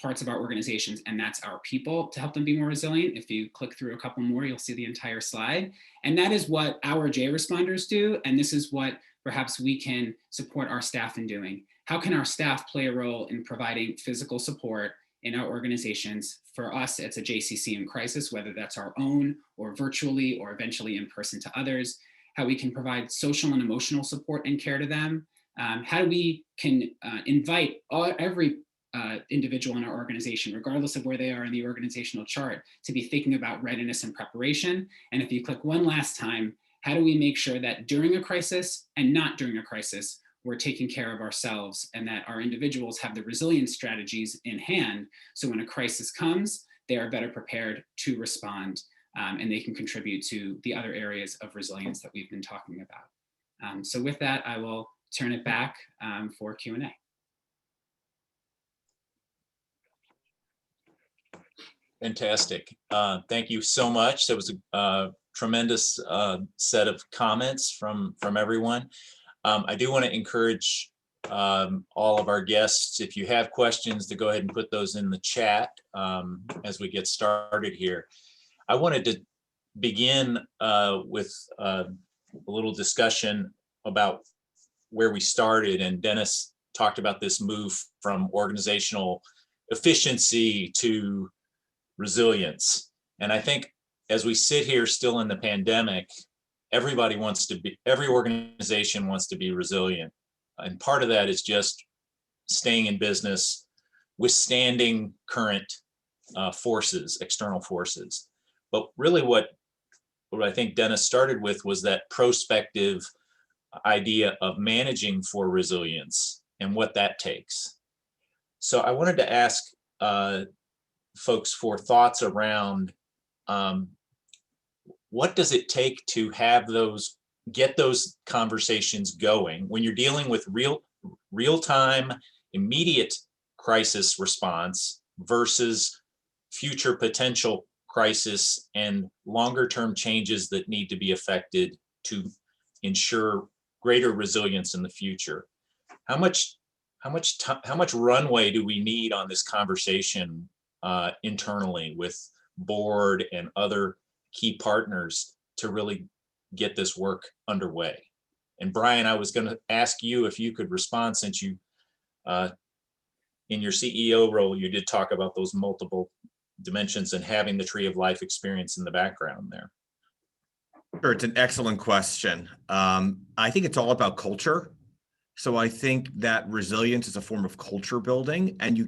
parts of our organizations, and that's our people, to help them be more resilient. If you click through a couple more, you'll see the entire slide. And that is what our JResponders do, and this is what perhaps we can support our staff in doing. How can our staff play a role in providing physical support in our organizations? For us, it's a JCC in crisis, whether that's our own or virtually or eventually in person to others. How we can provide social and emotional support and care to them. How we can invite every individual in our organization, regardless of where they are in the organizational chart, to be thinking about readiness and preparation. And if you click one last time, how do we make sure that during a crisis and not during a crisis, we're taking care of ourselves, and that our individuals have the resilience strategies in hand, so when a crisis comes, they are better prepared to respond, and they can contribute to the other areas of resilience that we've been talking about. So with that, I will turn it back for Q&A. Fantastic. Thank you so much. That was a tremendous set of comments from everyone. I do want to encourage all of our guests, if you have questions, to go ahead and put those in the chat as we get started here. I wanted to begin with a little discussion about where we started, and Dennis talked about this move from organizational efficiency to resilience. And I think as we sit here still in the pandemic, every organization wants to be resilient. And part of that is just staying in business, withstanding current forces, external forces. But really what I think Dennis started with was that prospective idea of managing for resilience and what that takes. So I wanted to ask folks for thoughts around what does it take to have get those conversations going when you're dealing with real-time, immediate crisis response versus future potential crisis and longer-term changes that need to be affected to ensure greater resilience in the future. How much runway do we need on this conversation internally with board and other key partners to really get this work underway? And Brian, I was going to ask you if you could respond, since you in your CEO role, you did talk about those multiple dimensions and having the tree of life experience in the background there. Sure, it's an excellent question. I think it's all about culture. So I think that resilience is a form of culture building, and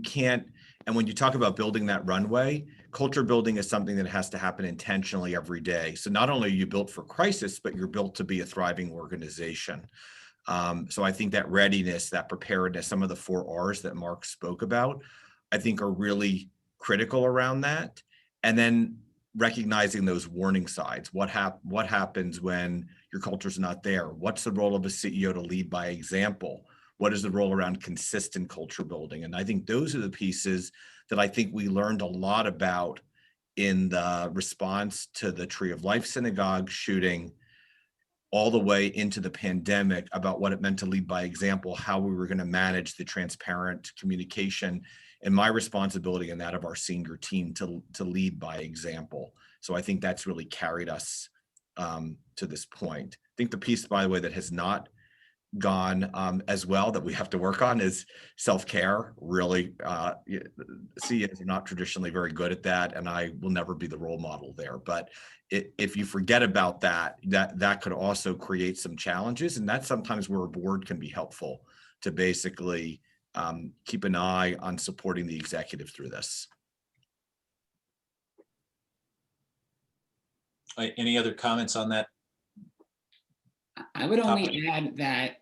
when you talk about building that runway, culture building is something that has to happen intentionally every day. So not only are you built for crisis, but you're built to be a thriving organization. So I think that readiness, that preparedness, some of the 4 R's that Mark spoke about, I think are really critical around that. And then recognizing those warning signs. What happens when your culture's not there? What's the role of a CEO to lead by example? What is the role around consistent culture building? And I think those are the pieces that I think we learned a lot about in the response to the Tree of Life Synagogue shooting, all the way into the pandemic, about what it meant to lead by example, how we were going to manage the transparent communication, and my responsibility and that of our senior team to lead by example. So I think that's really carried us to this point. I think the piece, by the way, that has not gone as well, that we have to work on, is self-care. Really, CEOs are not traditionally very good at that, and I will never be the role model there. But if you forget about that could also create some challenges, and that's sometimes where a board can be helpful to basically keep an eye on supporting the executive through this. Any other comments on that? I would only add that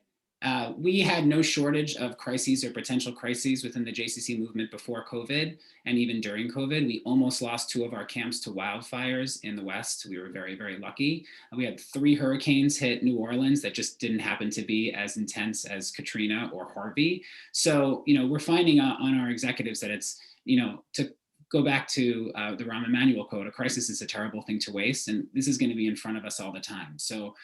we had no shortage of crises or potential crises within the JCC movement before COVID, and even during COVID. We almost lost 2 of our camps to wildfires in the West. We were very, very lucky. We had 3 hurricanes hit New Orleans that just didn't happen to be as intense as Katrina or Harvey. So, we're finding on our executives that it's, to go back to the Rahm Emanuel quote, a crisis is a terrible thing to waste, and this is going to be in front of us all the time. So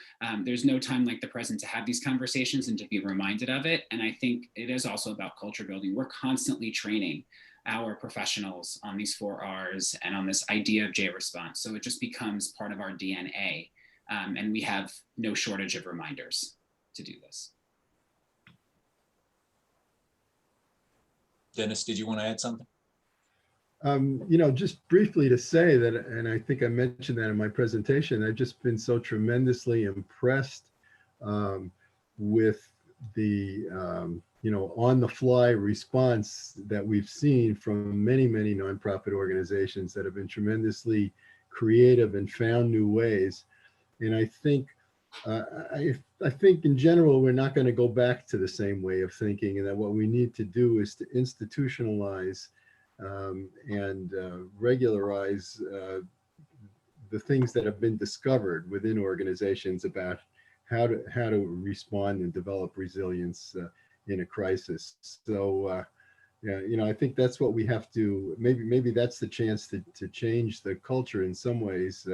there's no time like the present to have these conversations and to be reminded of it. And I think it is also about culture building. We're constantly training our professionals on these 4 R's and on this idea of JResponse. So it just becomes part of our DNA. And we have no shortage of reminders to do this. Dennis, did you want to add something? Just briefly to say that, and I think I mentioned that in my presentation, I've just been so tremendously impressed with the, on the fly response that we've seen from many, many nonprofit organizations that have been tremendously creative and found new ways. And I think, I think in general, we're not going to go back to the same way of thinking, and that what we need to do is to institutionalize and regularize the things that have been discovered within organizations about how to respond and develop resilience in a crisis. So, I think that's what we have to, maybe that's the chance to change the culture in some ways,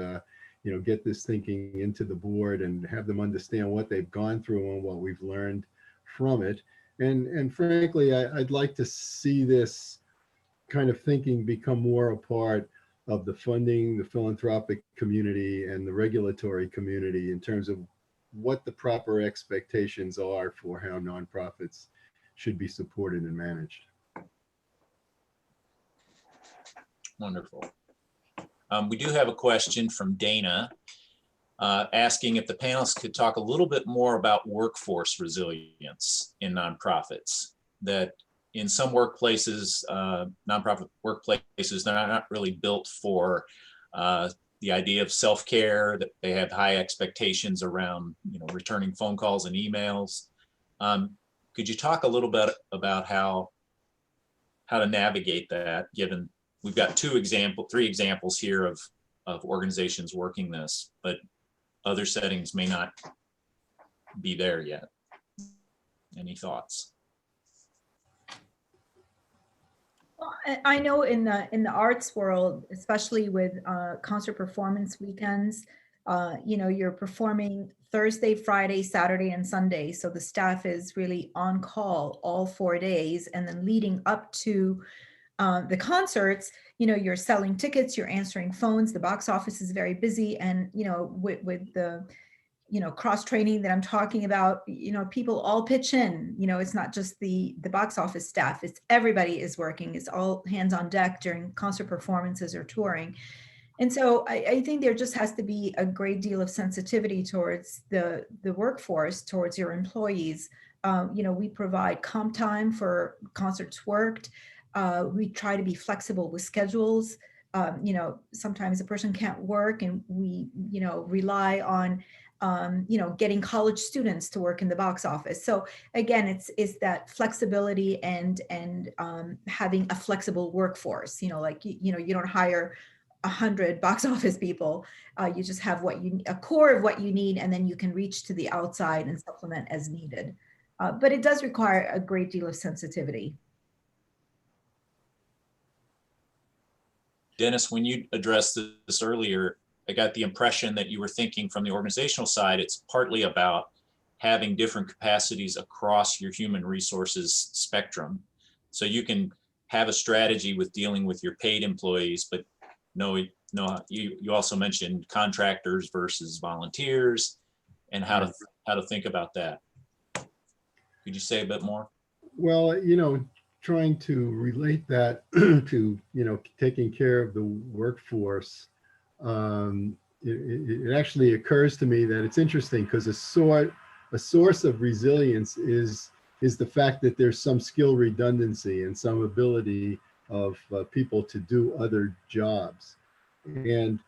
get this thinking into the board and have them understand what they've gone through and what we've learned from it. And frankly, I'd like to see this kind of thinking become more a part of the funding, the philanthropic community, and the regulatory community in terms of what the proper expectations are for how nonprofits should be supported and managed. Wonderful. We do have a question from Dana asking if the panelists could talk a little bit more about workforce resilience in nonprofits. That in some workplaces, nonprofit workplaces, they're not really built for the idea of self-care, that they have high expectations around, returning phone calls and emails. Could you talk a little bit about how to navigate that, given we've got three examples here of organizations working this, but other settings may not be there yet. Any thoughts? Well, I know in the arts world, especially with concert performance weekends, you know, you're performing Thursday, Friday, Saturday, and Sunday. So the staff is really on call all 4 days. And then leading up to the concerts, you know, you're selling tickets, you're answering phones, the box office is very busy. And, you know, with the, you know, cross training that I'm talking about, you know, people all pitch in, you know, it's not just the box office staff, it's everybody is working, it's all hands on deck during concert performances or touring. And so I think there just has to be a great deal of sensitivity towards the workforce, towards your employees. You know, we provide comp time for concerts worked. We try to be flexible with schedules. You know, sometimes a person can't work and we, you know, rely on, you know, getting college students to work in the box office. So again, it's that flexibility and having a flexible workforce, you know, like, you know, you don't hire 100 box office people. You just have a core of what you need, and then you can reach to the outside and supplement as needed. But it does require a great deal of sensitivity. Dennis, when you addressed this earlier, I got the impression that you were thinking from the organizational side, it's partly about having different capacities across your human resources spectrum. So you can have a strategy with dealing with your paid employees, but no, you also mentioned contractors versus volunteers and how to think about that. Could you say a bit more? Well, you know, trying to relate that to, you know, taking care of the workforce, it actually occurs to me that it's interesting because a source of resilience is the fact that there's some skill redundancy and some ability of people to do other jobs. And,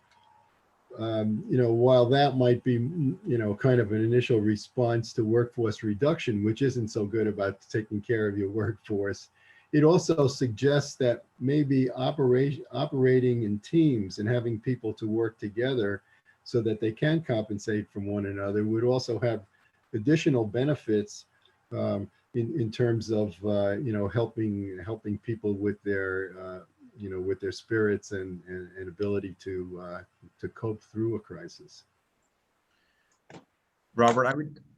you know, while that might be, you know, kind of an initial response to workforce reduction, which isn't so good about taking care of your workforce, it also suggests that maybe operating in teams and having people to work together so that they can compensate from one another would also have additional benefits in terms of you know, helping people with their you know, with their spirits and ability to cope through a crisis. Robert,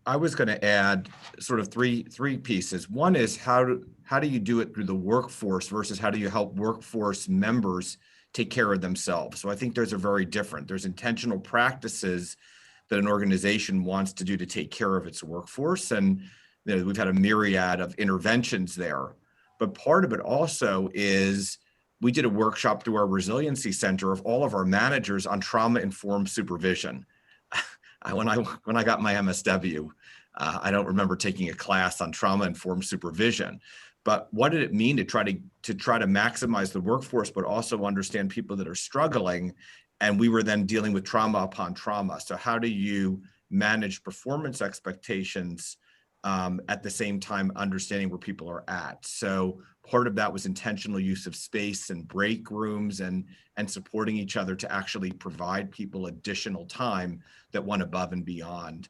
I was going to add sort of three pieces. One is how do you do it through the workforce versus how do you help workforce members take care of themselves? So I think those are very different. There's intentional practices that an organization wants to do to take care of its workforce, and you know, we've had a myriad of interventions there. But part of it also is we did a workshop through our resiliency center of all of our managers on trauma-informed supervision. When I got my MSW, I don't remember taking a class on trauma-informed supervision. But what did it mean to try to maximize the workforce, but also understand people that are struggling? And we were then dealing with trauma upon trauma. So how do you manage performance expectations at the same time understanding where people are at? So part of that was intentional use of space and break rooms and supporting each other to actually provide people additional time that went above and beyond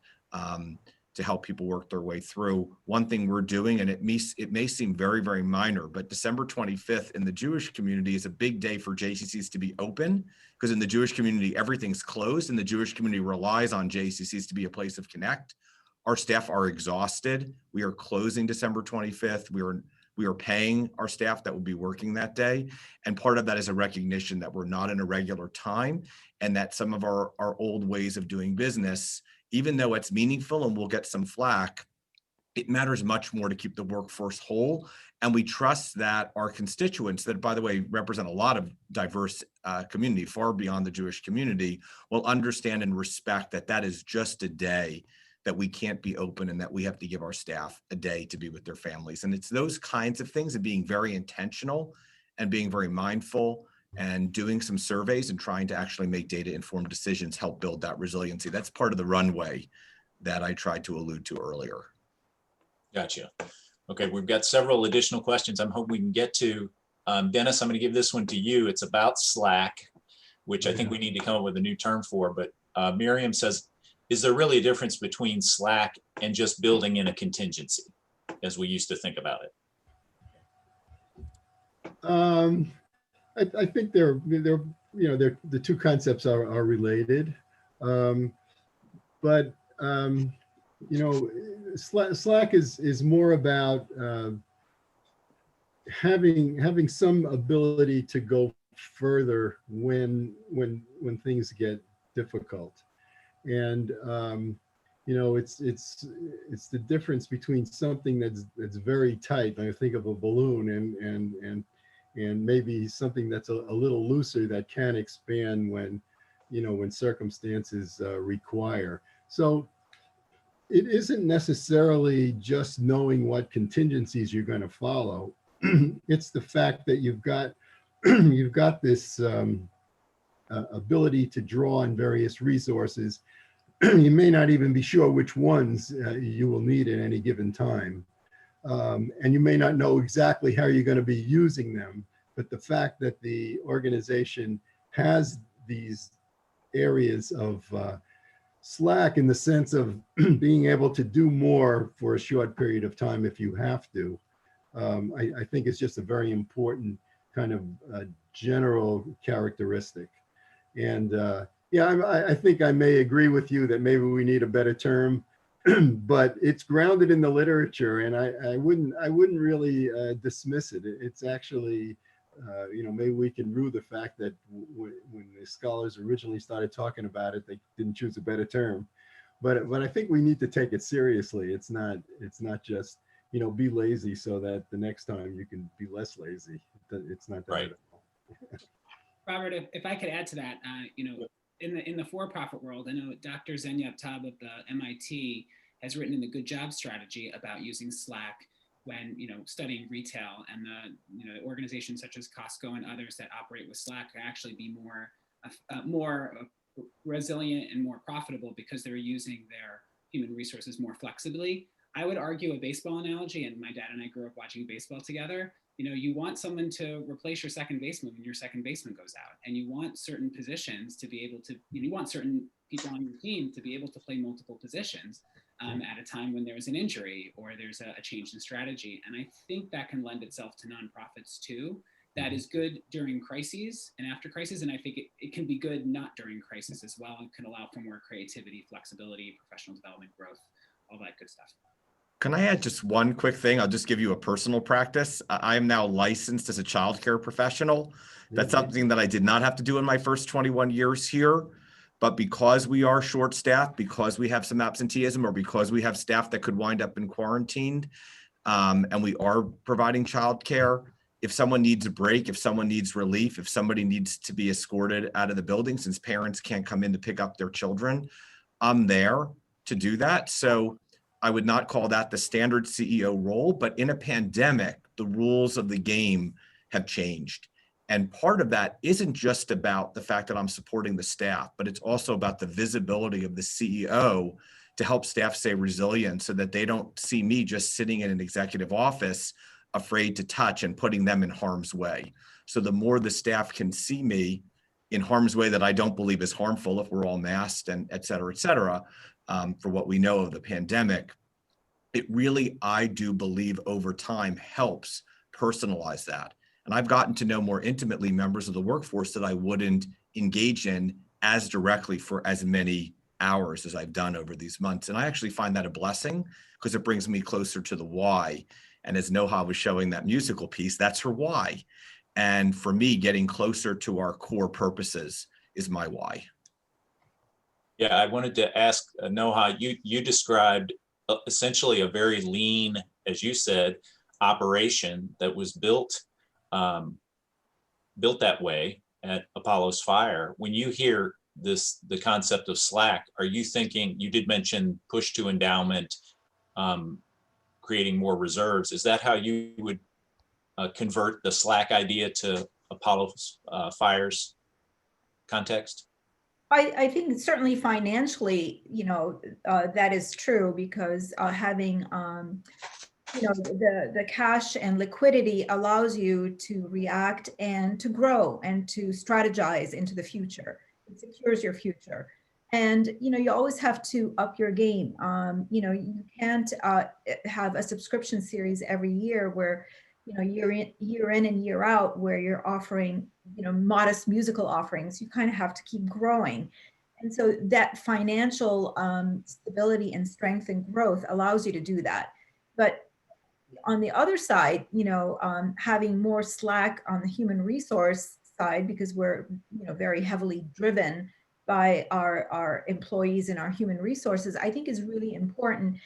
to help people work their way through. One thing we're doing, and it may seem very, very minor, but December 25th in the Jewish community is a big day for JCCs to be open, because in the Jewish community, everything's closed, and the Jewish community relies on JCCs to be a place of connect. Our staff are exhausted. We are closing December 25th. We are paying our staff that will be working that day. And part of that is a recognition that we're not in a regular time, and that some of our old ways of doing business, even though it's meaningful and we'll get some flack, it matters much more to keep the workforce whole. And we trust that our constituents, that by the way, represent a lot of diverse community, far beyond the Jewish community, will understand and respect that that is just a day that we can't be open and that we have to give our staff a day to be with their families. And it's those kinds of things, and being very intentional and being very mindful and doing some surveys and trying to actually make data-informed decisions help build that resiliency. That's part of the runway that I tried to allude to earlier. Gotcha. Okay, we've got several additional questions I'm hoping we can get to. Dennis, I'm going to give this one to you. It's about Slack, which I think we need to come up with a new term for. But Miriam says, is there really a difference between Slack and just building in a contingency, as we used to think about it? I think the two concepts are related, but Slack is more about having some ability to go further when things get difficult, and it's the difference between something that's very tight. I think of a balloon and maybe something that's a little looser that can expand when circumstances require. So it isn't necessarily just knowing what contingencies you're going to follow. It's the fact that you've got this ability to draw on various resources. You may not even be sure which ones you will need at any given time. And you may not know exactly how you're going to be using them, but the fact that the organization has these areas of slack in the sense of being able to do more for a short period of time if you have to, I think is just a very important kind of general characteristic. And I think I may agree with you that maybe we need a better term, but it's grounded in the literature, and I wouldn't really dismiss it. It's actually, maybe we can rue the fact that when the scholars originally started talking about it, they didn't choose a better term. But I think we need to take it seriously. It's not just be lazy so that the next time you can be less lazy. It's not that Right. at all. Robert, if I could add to that, in the for-profit world, I know Dr. Zenyap Tab of the MIT has written in the Good Job Strategy about using Slack when studying retail, and the organizations such as Costco and others that operate with Slack can actually be more resilient and more profitable because they're using their human resources more flexibly. I would argue a baseball analogy, and my dad and I grew up watching baseball together. You want someone to replace your second baseman when your second baseman goes out, and you want certain positions to be able to, you want certain people on your team to be able to play multiple positions at a time when there's an injury or there's a change in strategy. And I think that can lend itself to nonprofits too. That is good during crises and after crises. And I think it can be good not during crisis as well. It can allow for more creativity, flexibility, professional development, growth, all that good stuff. Can I add just one quick thing? I'll just give you a personal practice. I am now licensed as a childcare professional. That's something that I did not have to do in my first 21 years here. But because we are short-staffed, because we have some absenteeism, or because we have staff that could wind up in quarantined, and we are providing childcare, if someone needs a break, if someone needs relief, if somebody needs to be escorted out of the building since parents can't come in to pick up their children, I'm there to do that. So I would not call that the standard CEO role, but in a pandemic, the rules of the game have changed. And part of that isn't just about the fact that I'm supporting the staff, but it's also about the visibility of the CEO to help staff stay resilient so that they don't see me just sitting in an executive office, afraid to touch and putting them in harm's way. So the more the staff can see me in harm's way that I don't believe is harmful if we're all masked and et cetera, for what we know of the pandemic, it really, I do believe over time helps personalize that. And I've gotten to know more intimately members of the workforce that I wouldn't engage in as directly for as many hours as I've done over these months. And I actually find that a blessing because it brings me closer to the why. And as Noha was showing that musical piece, that's her why. And for me, getting closer to our core purposes is my why. Yeah, I wanted to ask Noha, you described essentially a very lean, as you said, operation that was built that way at Apollo's Fire. When you hear the concept of Slack, are you thinking, you did mention push to endowment, creating more reserves. Is that how you would convert the Slack idea to Apollo's Fire's context? I think certainly financially, that is true, because having the cash and liquidity allows you to react and to grow and to strategize into the future. It secures your future. And, you always have to up your game. You can't have a subscription series every year where, year in and year out, where you're offering, modest musical offerings. You kind of have to keep growing. And so that financial stability and strength and growth allows you to do that. But on the other side, having more slack on the human resource side, because we're, very heavily driven by our employees and our human resources, I think is really important.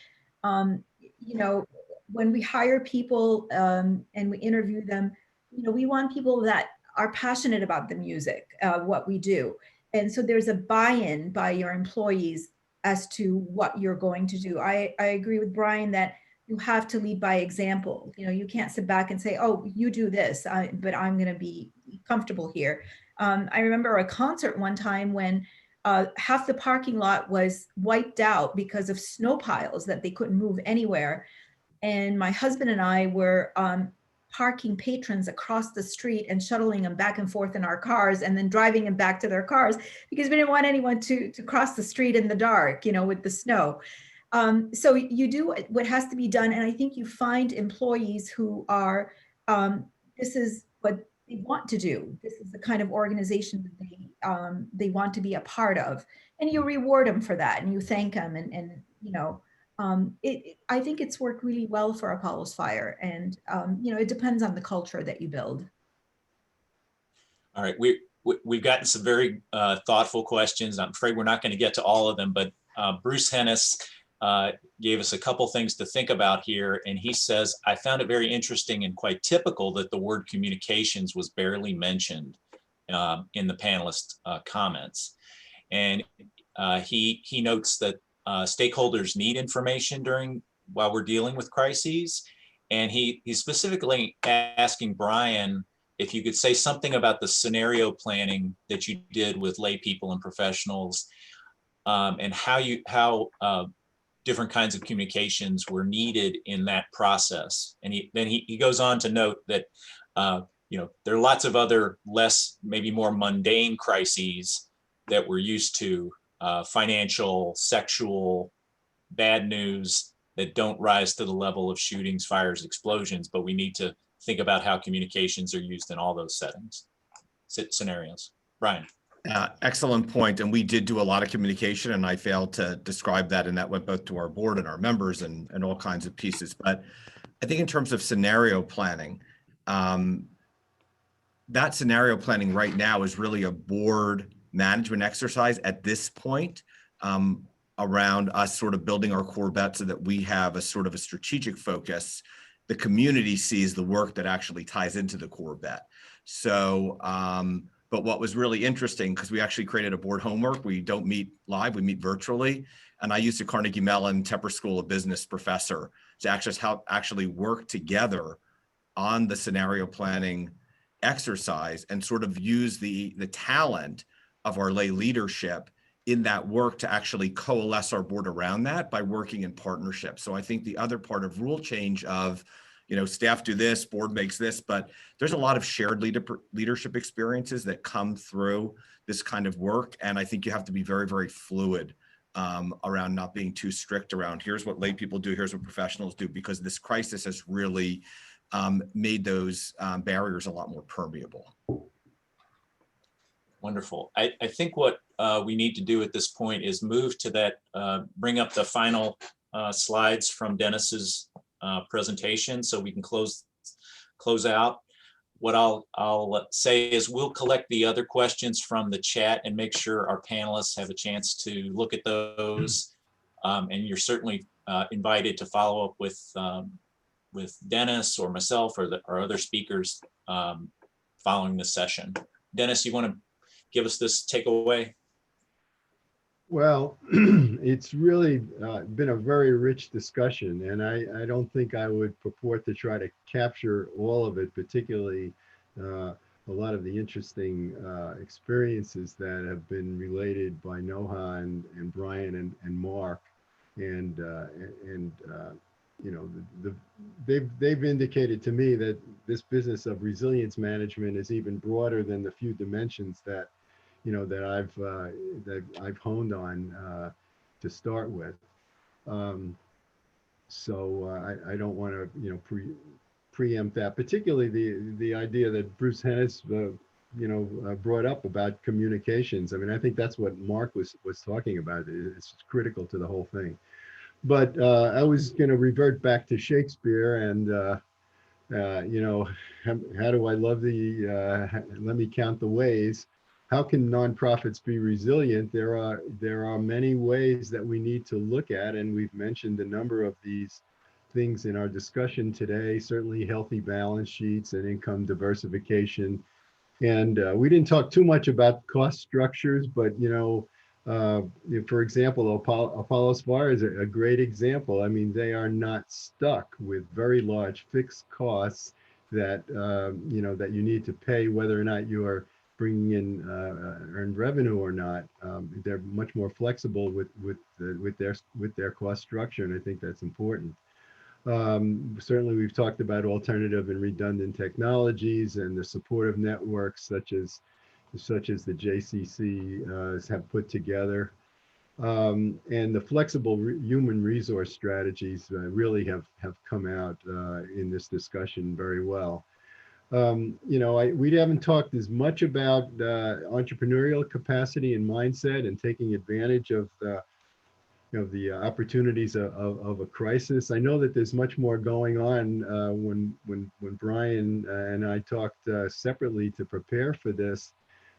When we hire people and we interview them, we want people that are passionate about the music, what we do. And so there's a buy-in by your employees as to what you're going to do. I agree with Brian that you have to lead by example. You can't sit back and say, oh, you do this, but I'm going to be comfortable here. I remember a concert one time when half the parking lot was wiped out because of snow piles that they couldn't move anywhere. And my husband and I were parking patrons across the street and shuttling them back and forth in our cars and then driving them back to their cars because we didn't want anyone to cross the street in the dark, with the snow. So you do what has to be done. And I think you find employees who are, this is what they want to do. This is the kind of organization that they want to be a part of. And you reward them for that and you thank them. I think it's worked really well for Apollo's Fire. And, it depends on the culture that you build. All right, we've gotten some very thoughtful questions. I'm afraid we're not going to get to all of them, but Bruce Hennis gave us a couple things to think about here. And he says, I found it very interesting and quite typical that the word communications was barely mentioned in the panelist comments. And he notes that stakeholders need information while we're dealing with crises. And he's specifically asking Brian if you could say something about the scenario planning that you did with lay people and professionals, and how different kinds of communications were needed in that process. And then he goes on to note that there are lots of other maybe more mundane crises that we're used to, financial, sexual, bad news that don't rise to the level of shootings, fires, explosions, but we need to think about how communications are used in all those settings, scenarios. Brian. Excellent point. And we did do a lot of communication, and I failed to describe that, and that went both to our board and our members and all kinds of pieces. But I think in terms of scenario planning, that scenario planning right now is really a board management exercise at this point, around us sort of building our core bet so that we have a sort of a strategic focus. The community sees the work that actually ties into the core bet. So, but what was really interesting, because we actually created a board homework, we don't meet live, we meet virtually. And I used a Carnegie Mellon Tepper School of Business professor to actually work together on the scenario planning exercise and sort of use the talent of our lay leadership in that work to actually coalesce our board around that by working in partnership. So I think the other part of rule change of, staff do this, board makes this, but there's a lot of shared leadership experiences that come through this kind of work. And I think you have to be very, very fluid around not being too strict around here's what lay people do, here's what professionals do, because this crisis has really made those barriers a lot more permeable. Wonderful. I think what we need to do at this point is move to that, bring up the final slides from Dennis's presentation so we can close out. What I'll say is we'll collect the other questions from the chat and make sure our panelists have a chance to look at those. And you're certainly invited to follow up with Dennis or myself or our other speakers following the session. Dennis, you want to give us this takeaway? Well, it's really been a very rich discussion, and I don't think I would purport to try to capture all of it, particularly a lot of the interesting experiences that have been related by Noha and Brian and Mark, and you know, they've indicated to me that this business of resilience management is even broader than the few dimensions that, you know, that I've honed on to start with. So I don't want to, you know, preempt that, particularly the idea that Bruce Hennis, you know, brought up about communications. I mean, I think that's what Mark was talking about. It's critical to the whole thing. But I was going to revert back to Shakespeare and, you know, how do I love let me count the ways. How can nonprofits be resilient? There are many ways that we need to look at, and we've mentioned a number of these things in our discussion today, certainly healthy balance sheets and income diversification. And we didn't talk too much about cost structures, but, you know, for example, Apollo Spire is a great example. I mean, they are not stuck with very large fixed costs that, you know, that you need to pay whether or not you are bringing in earned revenue or not. They're much more flexible with their cost structure, and I think that's important. Certainly, we've talked about alternative and redundant technologies and the supportive networks such as the JCC have put together. And the flexible human resource strategies really have come out in this discussion very well. You know, we haven't talked as much about entrepreneurial capacity and mindset and taking advantage of the opportunities of a crisis. I know that there's much more going on. When Brian and I talked separately to prepare for this,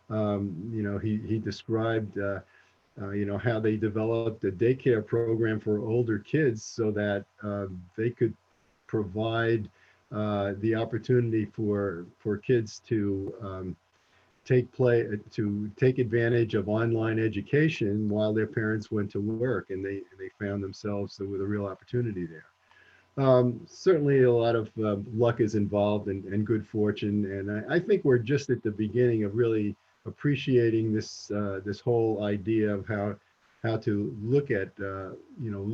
you know, he described you know, how they developed a daycare program for older kids so that they could provide the opportunity for kids to take advantage of online education while their parents went to work, and they found themselves with a real opportunity there. Certainly a lot of luck is involved and good fortune, and I think we're just at the beginning of really appreciating this this whole idea of how to look at you know,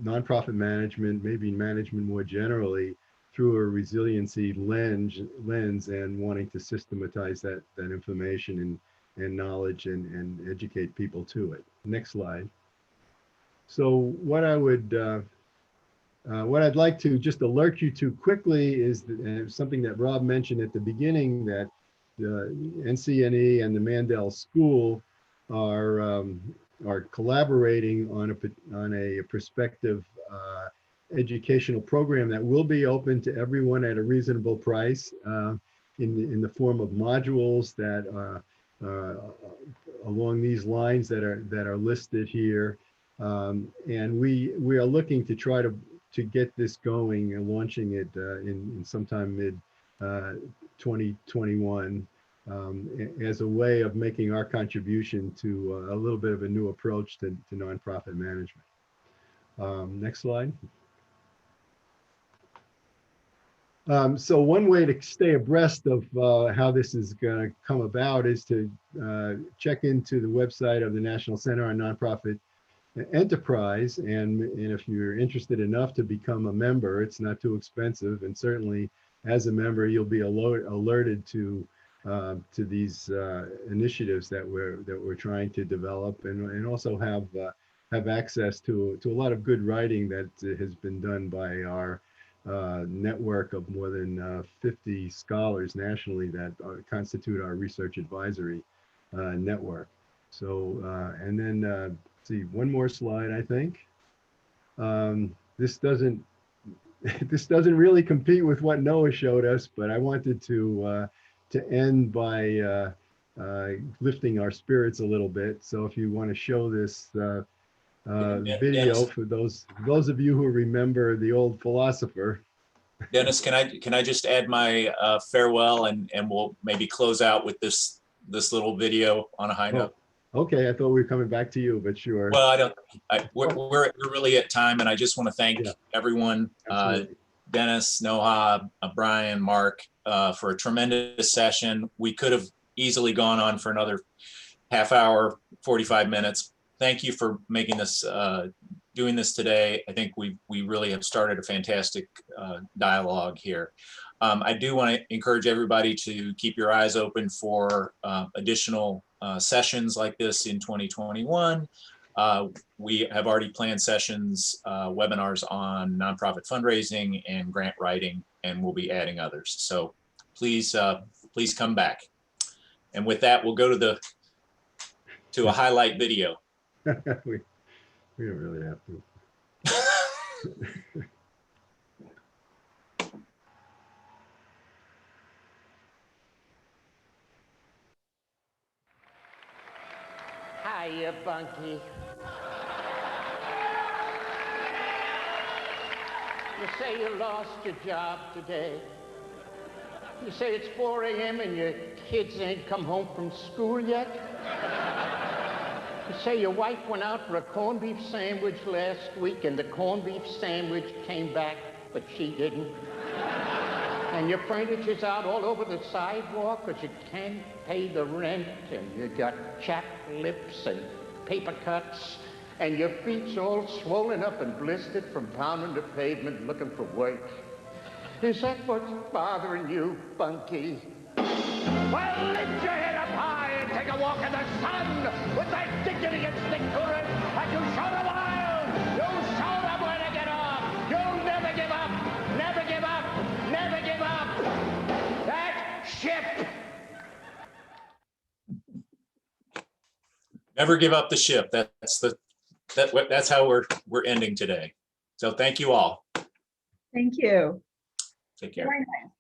nonprofit management, maybe management more generally, through a resiliency lens and wanting to systematize that information and knowledge and educate people to it. Next slide. So what I'd like to just alert you to quickly is something that Rob mentioned at the beginning, that the NCNE and the Mandel School are collaborating on a prospective educational program that will be open to everyone at a reasonable price in the form of modules that along these lines that are listed here. And we are looking to try to get this going and launching it in sometime mid 2021 as a way of making our contribution to a little bit of a new approach to nonprofit management. Next slide. So one way to stay abreast of how this is going to come about is to check into the website of the National Center on Nonprofit Enterprise. And if you're interested enough to become a member, it's not too expensive. And certainly as a member, you'll be alerted to these initiatives that we're trying to develop, and also have access to a lot of good writing that has been done by our network of more than 50 scholars nationally that constitute our research advisory network. So, and then see one more slide, I think. This doesn't really compete with what Noah showed us, but I wanted to end by lifting our spirits a little bit. So if you want to show this video for those of you who remember the old philosopher. Dennis, can I just add my farewell, and we'll maybe close out with this little video on a high note. Okay, I thought we were coming back to you, but sure. Well, we're really at time, and I just want to thank everyone, Dennis, Noha, Brian, Mark, for a tremendous session. We could have easily gone on for another half hour, 45 minutes. Thank you for making this doing this today. I think we really have started a fantastic dialogue here. I do want to encourage everybody to keep your eyes open for additional sessions like this in 2021. We have already planned sessions, webinars on nonprofit fundraising and grant writing, and we'll be adding others. So please, please come back. And with that, we'll go to a highlight video. We don't really have to. Hiya, Bunky. You say you lost your job today. You say it's 4 a.m. and your kids ain't come home from school yet. You say your wife went out for a corned beef sandwich last week and the corned beef sandwich came back, but she didn't. And your furniture's out all over the sidewalk because you can't pay the rent, and you got chapped lips and paper cuts, and your feet's all swollen up and blistered from pounding the pavement looking for work. Is that what's bothering you, Bunky? Well, lift your head up high and take a walk in the sun with that dignity and stick to it, and you show the world, you show them where to get off. You'll never give up, never give up, never give up. That ship. Never give up the ship. That's how we're ending today. So thank you all. Thank you. Take care. Very nice.